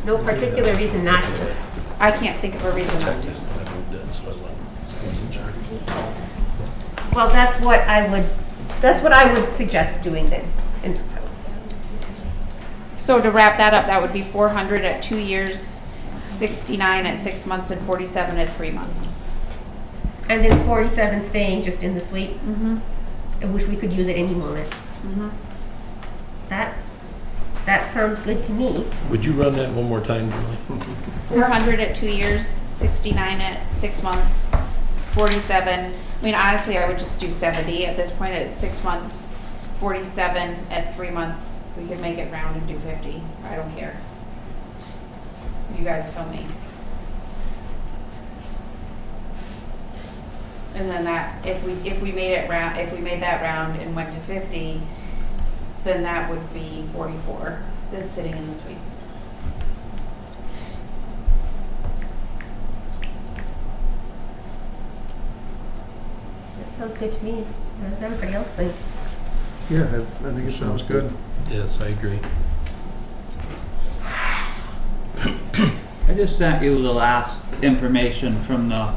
F: No particular reason not to.
I: I can't think of a reason not to.
J: I moved in, so I wasn't sure.
F: Well, that's what I would suggest doing this and propose.
I: So to wrap that up, that would be 400 at 2 years, 69 at 6 months, and 47 at 3 months.
F: And then 47 staying just in the sweep.
I: Mm-hmm.
F: I wish we could use it any moment.
I: Mm-hmm.
F: That sounds good to me.
J: Would you run that one more time, Julie?
I: 400 at 2 years, 69 at 6 months, 47. I mean, honestly, I would just do 70 at this point at 6 months, 47 at 3 months. We could make it round and do 50. I don't care. You guys tell me. And then that, if we made it round, if we made that round and went to 50, then that would be 44 that's sitting in the sweep.
F: That sounds good to me. How does everybody else think?
C: Yeah, I think it sounds good.
J: Yes, I agree.
A: I just sent you the last information from the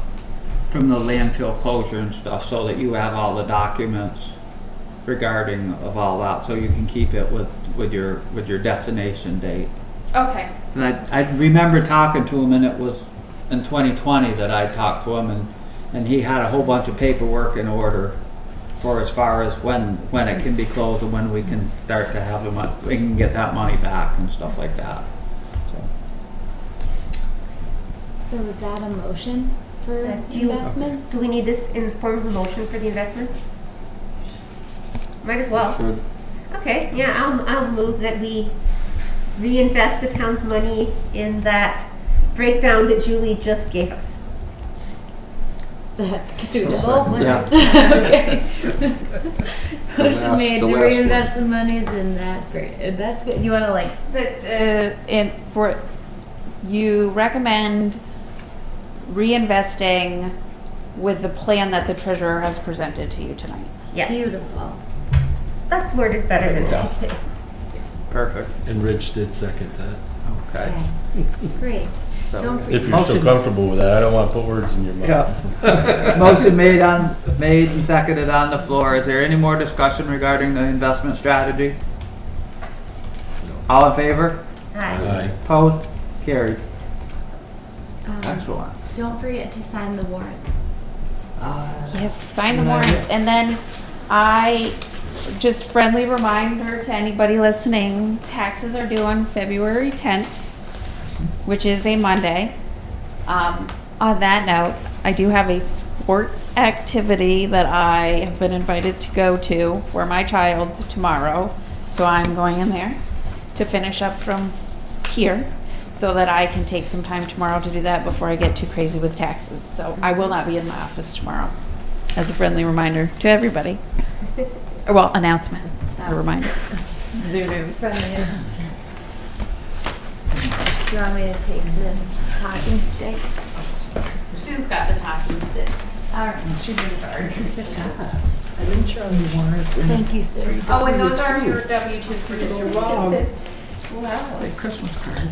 A: landfill closure and stuff, so that you have all the documents regarding of all that, so you can keep it with your destination date.
I: Okay.
A: And I remember talking to him, and it was in 2020 that I talked to him, and he had a whole bunch of paperwork in order for as far as when it can be closed and when we can start to have we can get that money back and stuff like that.
B: So is that a motion for
F: Do you-
B: investments?
F: Do we need this in the form of a motion for the investments? Might as well.
H: Should.
F: Okay, yeah, I'll move that we reinvest the town's money in that breakdown that Julie just gave us.
B: Is that suitable?
F: Was
A: Yeah.
F: it?
B: Okay. Motion made to
H: the last
B: reinvest the monies in that, great, that's good, you wanna like,
I: You recommend reinvesting with the plan that the treasurer has presented to you tonight.
F: Yes,
B: beautiful.
F: that's worded better than
A: Yeah.
F: that.
A: Perfect.
J: And Rich did second that.
A: Okay.
B: Great.
A: So-
B: Don't forget.
J: If you're still
A: Motion-
J: comfortable with that, I don't want to put words in your mouth.
A: Yeah. Motion made and seconded on the floor. Is there any more discussion regarding the investment strategy? All in favor?
F: Aye.
J: Aye.
A: Opposed? Carried.
B: Um,
A: Excellent.
B: Don't forget to sign the warrants.
I: Yes, sign the warrants, and then I, just friendly reminder to anybody listening, taxes are due on February 10th, which is a Monday. On that note, I do have a sports activity that I have been invited to go to for my child tomorrow, so I'm going in there to finish up from here, so that I can take some time tomorrow to do that before I get too crazy with taxes. So I will not be in my office tomorrow, as a friendly reminder to everybody. Or, well, announcement, not a reminder.
B: Friendly announcement. Do you want me to take the talking stick?
I: Sue's got the talking stick.
B: All right.
I: She's in charge.
H: I didn't show you one.
B: Thank you, Sue.
I: Oh, and those are your W-2s for distribution.
H: It's like Christmas card.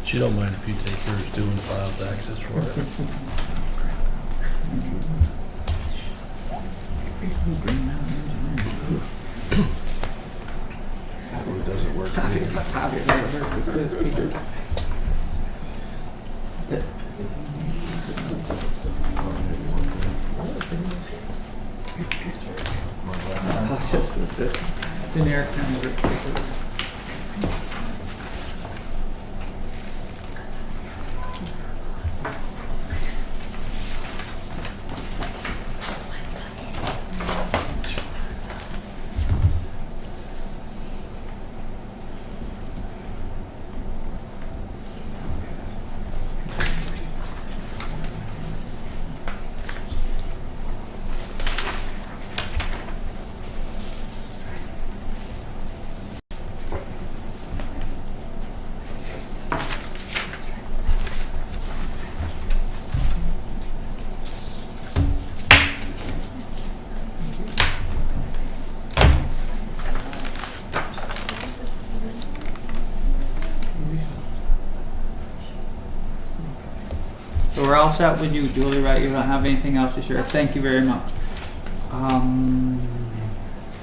J: She don't mind if you take yours too and file taxes for it.
H: That one doesn't work.
A: Generic kind of. So we're all set with you, Julie, right? You don't have anything else to share? Thank you very much.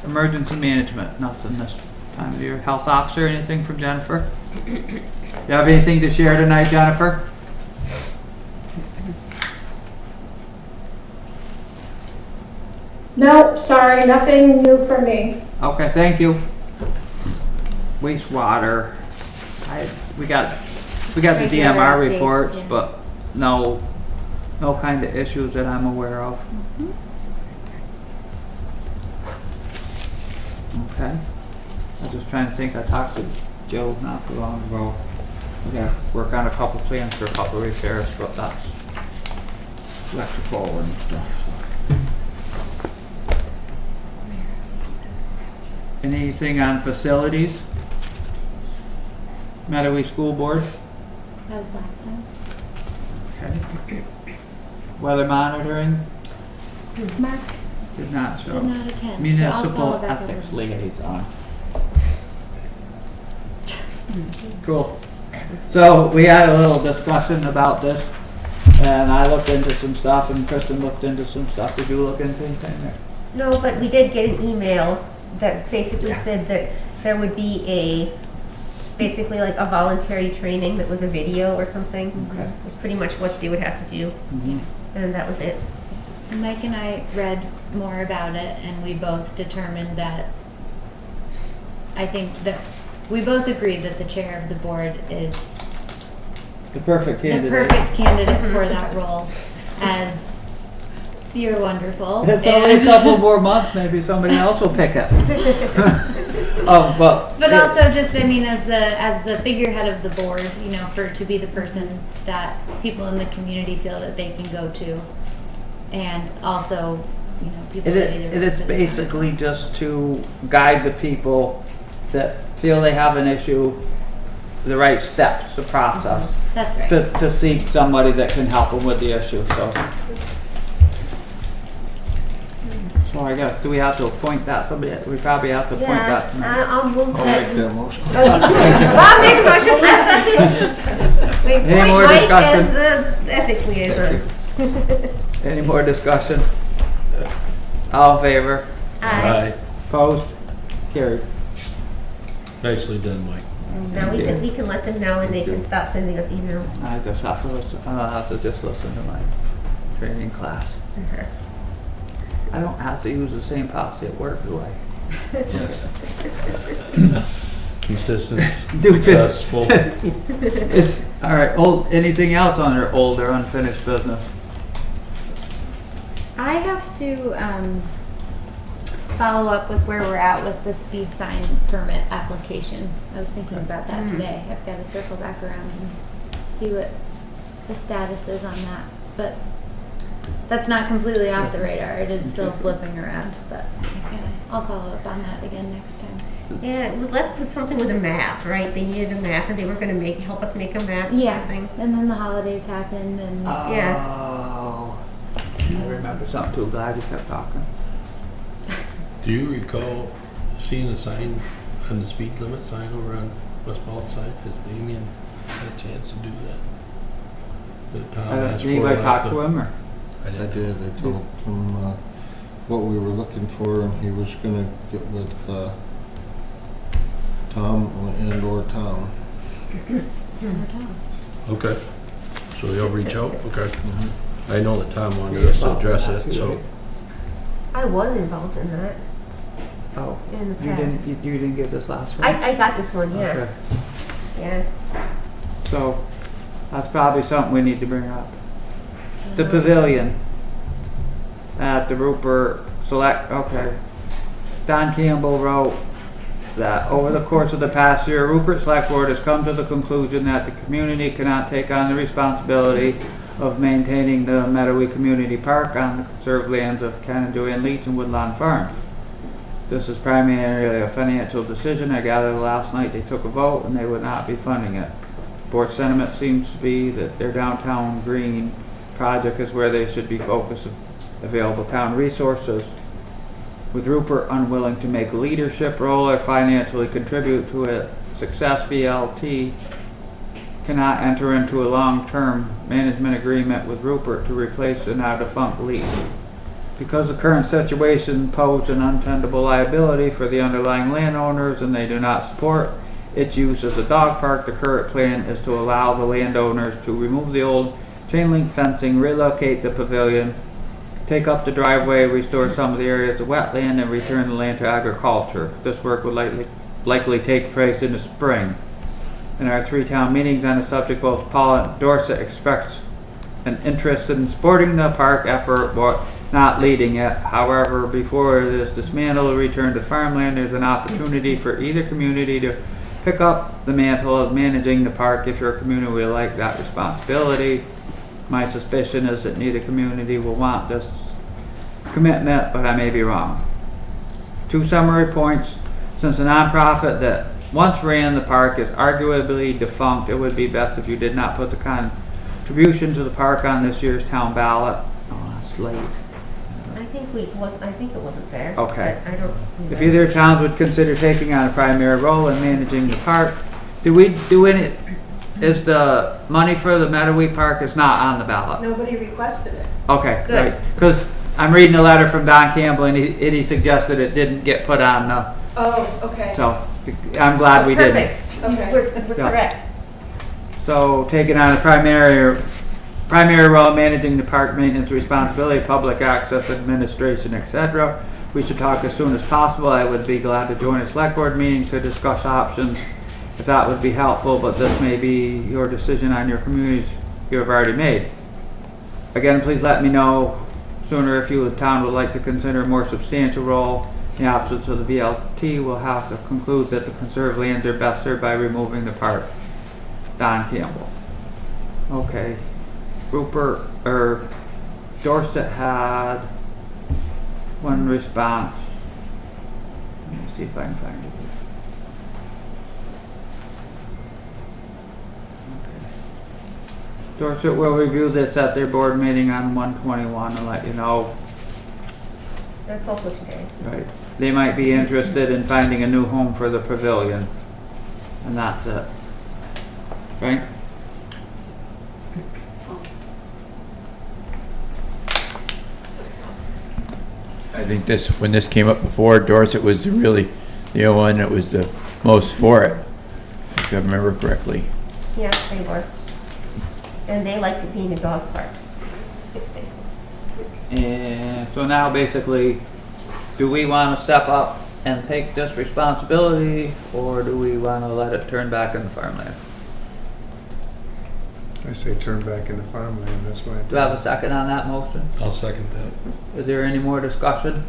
A: Emergency management, nothing this time of year. Health officer, anything from Jennifer? You have anything to share tonight, Jennifer?
K: No, sorry, nothing new for me.
A: Okay, thank you. Wastewater. We got the
B: Regular
A: DMR
B: updates,
A: reports,
B: yeah.
A: but no kind of issues that I'm aware of. Okay. I was just trying to think, I talked to Joe not too long ago. Yeah, work on a couple plans for a couple repairs, but that's electrical and stuff. Anything on facilities? Meadowy School Board?
B: That was last time.
A: Okay. Weather monitoring?
B: Mark
A: Did not show.
B: did not attend, so I'll
A: Municipal
B: follow back up
A: ethics
B: with him.
A: liaison. Cool. So we had a little discussion about this, and I looked into some stuff, and Kristen looked into some stuff. Did you look into anything?
F: No, but we did get an email that basically said that there would be basically like a voluntary training that was a video or something.
A: Okay.
F: It was pretty much what they would have to do,
A: Mhm.
F: and that was it.
B: Mike and I read more about it, and we both determined that I think that we both agreed that the chair of the board is
A: The perfect
B: the
A: candidate.
B: perfect candidate for that role, as you're wonderful.
A: It's only a
B: and-
A: couple more months, maybe somebody else will pick it.
B: But also just, I mean, as the figurehead of the board, you know, to be the person that people in the community feel that they can go to. And also, you know, people that either.
A: It is basically just to guide the people that feel they have an issue, the right steps, the process,
B: That's right.
A: to seek somebody that can help them with the issue, so. So I guess, do we have to appoint that, somebody, we probably have to appoint that tonight.
F: I'll move
H: I'll
F: that.
H: make that motion.
F: Oh, you do? Well, I'll make a motion, I'll second. We
A: Any
F: appoint
A: more
F: Mike
A: discussion?
F: as the ethics liaison.
A: Any more discussion? All in favor?
F: Aye.
A: Opposed? Carried.
J: Nicely done, Mike.
F: Now we can let them know and they can stop sending us emails.
A: I just have to listen, I'll have to just listen to my training class. I don't have to use the same policy at work, do I?
J: Yes. Consistent,
A: Do this.
J: successful.
A: It's, all right, anything else on our old or unfinished business?
B: I have to follow up with where we're at with the speed sign permit application. I was thinking about that today. I've got to circle back around and see what the status is on that. But that's not completely off the radar. It is still flipping around, but I'll follow up on that again next time.
F: Yeah, it was left with something with a map, right? They needed a map and they were gonna help us make a map or
B: Yeah,
F: something.
B: and then the holidays happened, and
A: Oh, I remember something too, glad you kept talking.
J: Do you recall seeing a sign on the speed limit sign over on West Ball side? Has Damien had a chance to do that? That Tom asked for
A: Anybody talk
J: last
A: to him, or?
J: I
H: I
J: did.
H: did, I told him what we were looking for, and he was gonna get with Tom and/or Tom.
J: Okay. So you'll reach out? Okay.
H: Mhm.
J: I know that Tom wanted us to address it, so.
F: I was involved in that
A: Oh,
F: in the
A: you
F: past.
A: didn't, you didn't get this last one?
F: I got this one, yeah,
A: Okay.
F: yeah.
A: So, that's probably something we need to bring up. The pavilion at the Rupert okay. Don Campbell wrote that over the course of the past year, Rupert Select Board has come to the conclusion that the community cannot take on the responsibility of maintaining the Meadowy Community Park on the conserved lands of Canandaigua and Leech and Woodlawn Farms. This is primarily a financial decision. I gathered last night they took a vote and they would not be funding it. Board sentiment seems to be that their downtown green project is where they should be focused of available town resources. With Rupert unwilling to make a leadership role or financially contribute to its success, VLT cannot enter into a long-term management agreement with Rupert to replace a now defunct lease. Because the current situation posed an untenable liability for the underlying landowners and they do not support its use as a dog park, the current plan is to allow the landowners to remove the old chain link fencing, relocate the pavilion, take up the driveway, restore some of the areas of wetland, and return the land to agriculture. This work would likely take place in the spring. In our 3 town meetings on the subject, both Paul and Dorset expressed an interest in supporting the park effort, but not leading it. However, before it is dismantled and returned to farmland, there's an opportunity for either community to pick up the mantle of managing the park if your community would like that responsibility. My suspicion is that neither community will want this commitment, but I may be wrong. 2 summary points. Since a nonprofit that once ran the park is arguably defunct, it would be best if you did not put the contribution to the park on this year's town ballot. Oh, that's late.
F: I think it wasn't there.
A: Okay.
F: but I don't.
A: If either towns would consider taking on a primary role in managing the park, do we do any, is the money for the Meadowy Park is not on the ballot?
G: Nobody requested it.
A: Okay,
F: Good.
A: great. Because I'm reading a letter from Don Campbell and he suggested it didn't get put on the,
G: Oh, okay.
A: so I'm glad we didn't.
F: Perfect.
G: Okay.
F: We're
A: Yeah.
F: correct.
A: So taking on a primary role in managing the park maintenance responsibility, public access administration, etc. We should talk as soon as possible. I would be glad to join a select board meeting to discuss options if that would be helpful, but this may be your decision on your communities you have already made. Again, please let me know sooner if you, the town, would like to consider a more substantial role. In the absence of the VLT, we'll have to conclude that the conserved lands are best served by removing the park. Don Campbell. Okay. Dorset had one response. Let me see if I can find it. Okay. Dorset will review this at their board meeting on 1/21 and let you know.
F: That's also today.
A: Right. They might be interested in finding a new home for the pavilion. And that's it. Frank?
E: I think when this came up before, Dorset was the one that was the most for it, if I remember correctly.
F: Yeah, they were. And they like to be in a dog park.
A: And so now basically, do we want to step up and take this responsibility, or do we want to let it turn back into farmland?
C: I say turn back into farmland, that's why.
A: Do I have a second on that motion?
J: I'll second that.
A: Is there any more discussion?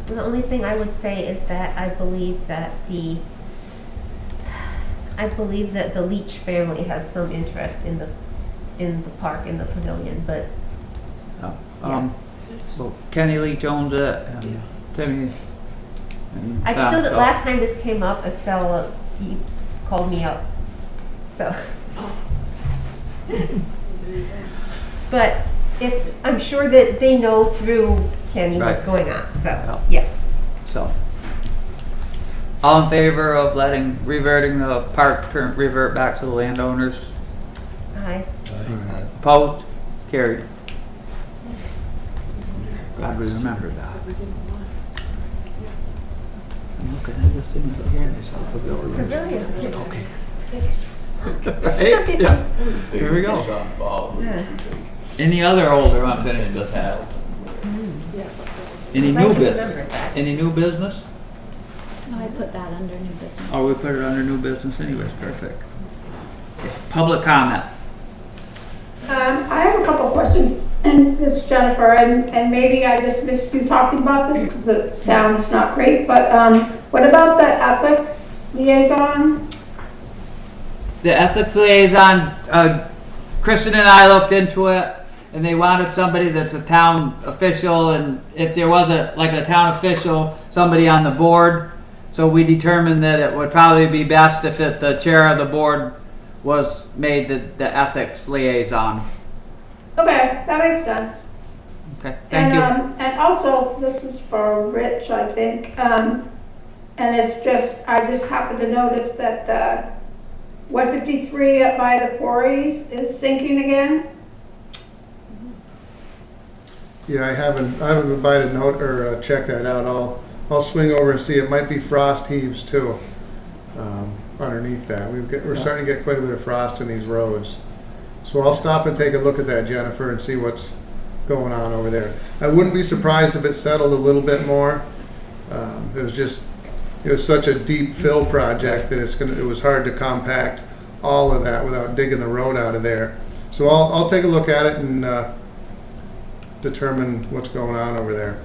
F: The only thing I would say is that I believe that the Leach family has some interest in the park, in the pavilion, but
A: No.
F: Yeah.
A: So Kenny Leach owns it, and Timmy. and
F: I just know that
A: so-
F: last time this came up, Estella, he called me up, so. But I'm sure that they know through Kenny what's
A: Right.
F: going on, so,
A: Yeah.
F: yeah.
A: So. All in favor of reverting the park, revert back to the landowners?
F: Aye.
J: Aye.
A: Opposed? Carried. Glad we remembered that. I'm looking at this thing again. It's a pavilion.
F: Pavilion.
A: Okay. Right? Yeah. Here we go.
F: Yeah.
A: Any other old or unfinished business? Any
F: Glad
A: new
F: you
A: business?
F: remembered that.
A: Any new business?
B: No, I put that under new business.
A: Oh, we put it under new business anyways, perfect. Okay, public comment.
K: I have a couple questions, and it's Jennifer, and maybe I just missed you talking about this because the sound is not great, but what about the ethics liaison?
A: The ethics liaison, Kristen and I looked into it, and they wanted somebody that's a town official, and if there was a town official, somebody on the board. So we determined that it would probably be best if the chair of the board was made the ethics liaison.
K: Okay, that makes sense.
A: Okay, thank you.
K: And also, this is for Rich, I think, and it's just, I just happened to notice that the 153 up by the quarries is sinking again.
C: Yeah, I haven't been by to note or check that out. I'll swing over and see. It might be frost heaves too, underneath that. We're starting to get quite a bit of frost in these roads. So I'll stop and take a look at that, Jennifer, and see what's going on over there. I wouldn't be surprised if it settled a little bit more. It was such a deep fill project that it was hard to compact all of that without digging the road out of there. So I'll take a look at it and determine what's going on over there.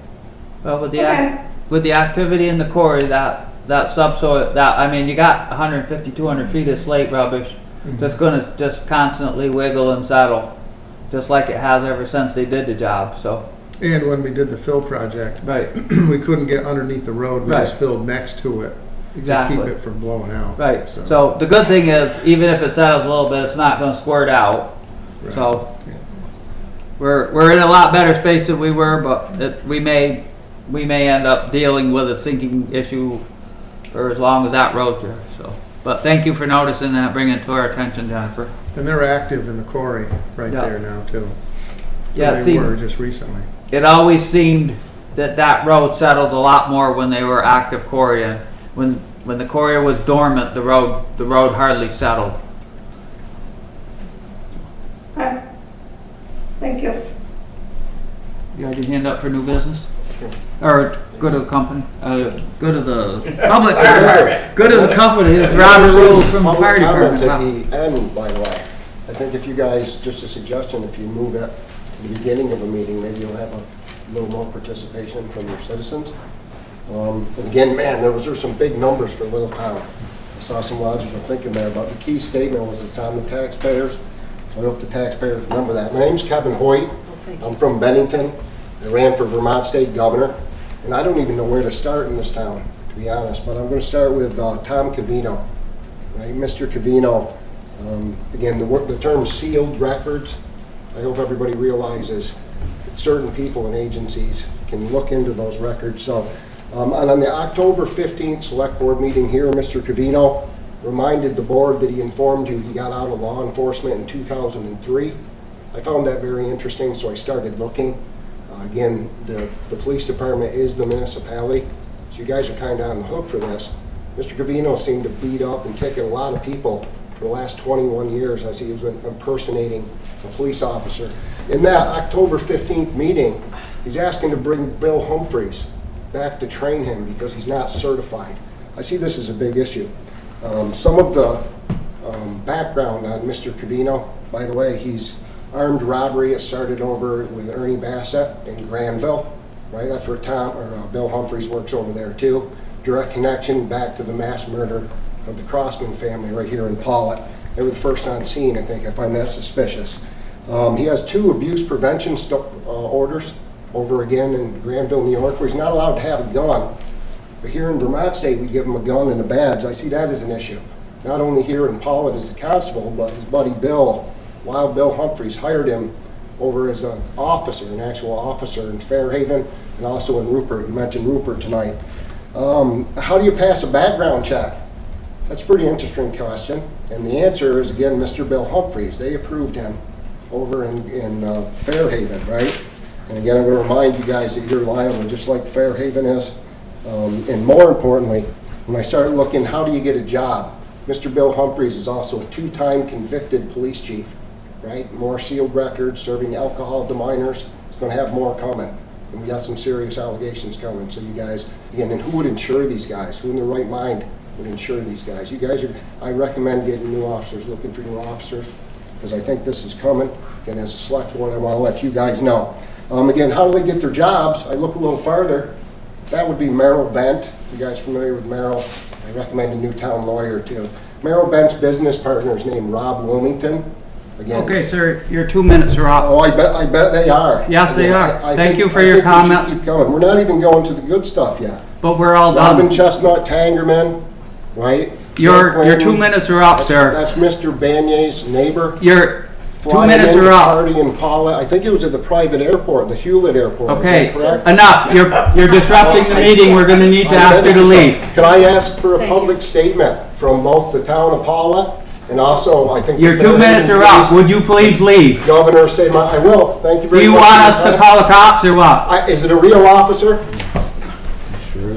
A: Well,
K: Okay.
A: with the activity in the quarry, that subsoil, you got 150, 200 feet of slate rubbish that's gonna just constantly wiggle and settle, just like it has ever since they did the job, so.
C: And when we did the fill project,
A: Right,
C: we couldn't get underneath the road. We just
A: Right.
C: filled next to it to
A: exactly.
C: keep it from blowing out.
A: Right, so the good thing is, even if it settles a little bit, it's not gonna squirt out,
C: Right.
A: so. We're in a lot better space than we were, but we may end up dealing with a sinking issue for as long as that road's there, so. But thank you for noticing that, bringing it to our attention, Jennifer.
C: And they're active in the quarry right
A: Yeah.
C: there now too.
A: Yeah,
C: They
A: see,
C: were just recently.
A: it always seemed that road settled a lot more when they were active quarrying. When the quarry was dormant, the road hardly settled.
K: Okay. Thank you.
A: You got your hand up for new business? or good of the company, good of the public, good of the company, it's Robert Rules from the fire
L: Public
A: department.
L: comments at the end, by the way. I think if you guys, just a suggestion, if you move it to the beginning of a meeting, maybe you'll have a little more participation from your citizens. And again, man, there's some big numbers for a little town. I saw some logical thinking there, but the key statement was it's on the taxpayers. So I hope the taxpayers remember that. My name's Kevin Hoyt. I'm from Bennington. I ran for Vermont State Governor. And I don't even know where to start in this town, to be honest. But I'm going to start with Tom Covino. Right, Mr. Covino. Again, the term sealed records, I hope everybody realizes that certain people and agencies can look into those records. So on the October 15th select board meeting here, Mr. Covino reminded the board that he informed you he got out of law enforcement in 2003. I found that very interesting, so I started looking. Again, the police department is the municipality, so you guys are kind of on the hook for this. Mr. Covino seemed to beat up and ticket a lot of people for the last 21 years as he was impersonating a police officer. In that October 15th meeting, he's asking to bring Bill Humphreys back to train him because he's not certified. I see this as a big issue. Some of the background on Mr. Covino, by the way, he's armed robbery. It started over with Ernie Bassett in Granville, right? That's where Bill Humphreys works over there too. Direct connection back to the mass murder of the Crossman family right here in Pollitt. They were the first on scene, I think. I find that suspicious. He has 2 abuse prevention orders over again in Granville, New York, where he's not allowed to have a gun. But here in Vermont State, we give him a gun and a badge. I see that as an issue. Not only here in Pollitt as a constable, but his buddy Bill, Wild Bill Humphreys, hired him over as an officer, an actual officer in Fairhaven and also in Rupert. You mentioned Rupert tonight. How do you pass a background check? That's a pretty interesting question. And the answer is, again, Mr. Bill Humphreys. They approved him over in Fairhaven, right? And again, I'm going to remind you guys that you're liable just like Fairhaven is. And more importantly, when I started looking, how do you get a job? Mr. Bill Humphreys is also a 2-time convicted police chief, right? More sealed records, serving alcohol to minors. He's going to have more coming. And we got some serious allegations coming. So you guys, again, and who would insure these guys? Who in their right mind would insure these guys? You guys are, I recommend getting new officers, looking for new officers, because I think this is coming. Again, as a select board, I want to let you guys know. Again, how do they get their jobs? I look a little farther. That would be Merrill Bent. You guys familiar with Merrill? I recommend a Newtown lawyer too. Merrill Bent's business partner is named Rob Wilmington. Again,
A: Okay, sir, your 2 minutes are up.
L: oh, I bet they are.
A: Yes, they
L: Again,
A: are.
L: I
A: Thank
L: think-
A: you for
L: I
A: your
L: think we should
A: comments.
L: keep coming. We're not even going to the good stuff yet.
A: But we're all
L: Robin
A: done.
L: Chestnut Tangerman, right?
A: Your
L: Bill
A: 2
L: Clinton.
A: minutes are up, sir.
L: That's Mr. Banier's neighbor.
A: Your 2
L: Flying
A: minutes
L: in
A: are
L: to
A: up.
L: Party in Paula. I think it was at the private airport, the Hewlett Airport.
A: Okay,
L: Is that correct?
A: enough. You're disrupting the meeting. We're gonna need to ask you to leave.
L: Can I ask for a
B: Thank you.
L: public statement from both the town of Paula and also, I think...
A: Your
L: the
A: 2 minutes are up. Would you please leave?
L: Governor State, I will. Thank you
A: Do
L: very much.
A: you want
L: for your
A: us to
L: time.
A: call the cops or what?
L: Is it a real officer?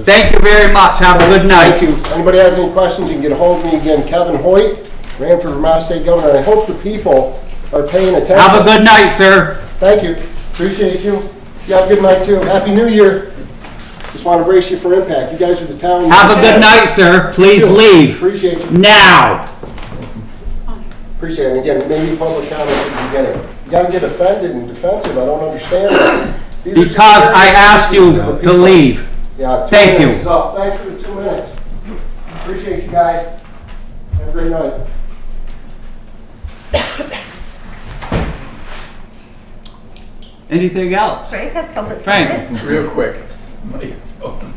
A: Thank you very much. Have a good night.
L: Thank you. Anybody has any questions, you can get a hold of me again. Kevin Hoyt, ran for Vermont State Governor. I hope the people are paying attention.
A: Have a good night, sir.
L: Thank you. Appreciate you. You have a good night too. Happy New Year. Just want to brace you for impact. You guys are the town.
A: Have a good night, sir. Please leave.
L: Appreciate you.
A: Now.
L: Appreciate it. And again, maybe public comment at the beginning. You gotta get offended and defensive. I don't understand that. These are
A: Because
L: some
A: I
L: serious
A: asked
L: issues
A: you
L: for the
A: to
L: people.
A: leave.
L: Yeah. 2
A: Thank
L: minutes
A: you.
L: is up. Thanks for the 2 minutes. Appreciate you guys. Have a great night.
A: Anything else?
F: Frank has public
A: Frank.
F: comment.
E: Real quick. Microphone.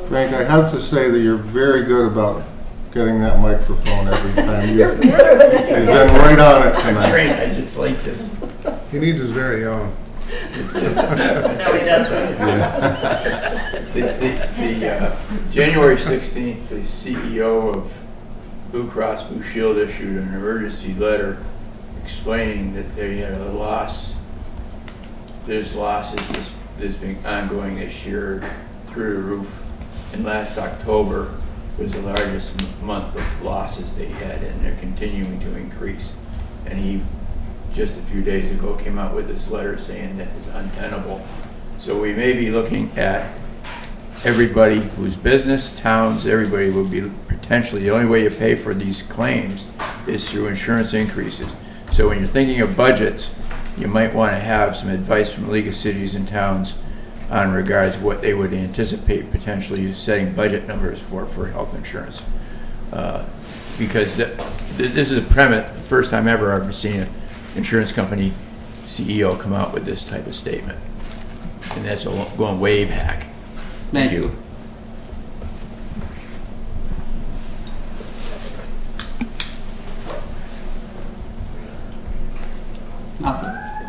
H: Frank, I have to say that you're very good about getting that microphone every time. You've been right on it
E: I'm
H: tonight.
E: trained, I just like this.
C: He needs his very own.
D: No, he doesn't.
E: The January 16th, the CEO of Blue Cross Blue Shield issued an emergency letter explaining that they had a loss. There's losses that's been ongoing this year through the roof. And last October was the largest month of losses they had, and they're continuing to increase. And he just a few days ago came out with this letter saying that it's untenable. So we may be looking at everybody whose business, towns, everybody will be potentially, the only way you pay for these claims is through insurance increases. So when you're thinking of budgets, you might want to have some advice from League of Cities and Towns on regards what they would anticipate potentially setting budget numbers for health insurance. Because this is a premise, the first time ever I've ever seen an insurance company CEO come out with this type of statement. And that's going way back. Thank you.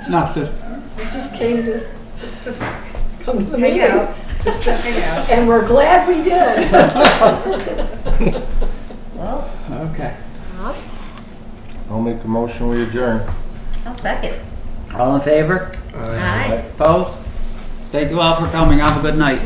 A: Nothing.
M: We just came to come to the
G: Hang
M: meeting.
G: out, just to hang out.
M: And we're glad we did.
G: Well,
A: Okay.
H: I'll make a motion, we adjourn.
F: I'll second.
A: All in favor?
F: Aye.
A: Opposed? Thank you all for coming. Have a good night.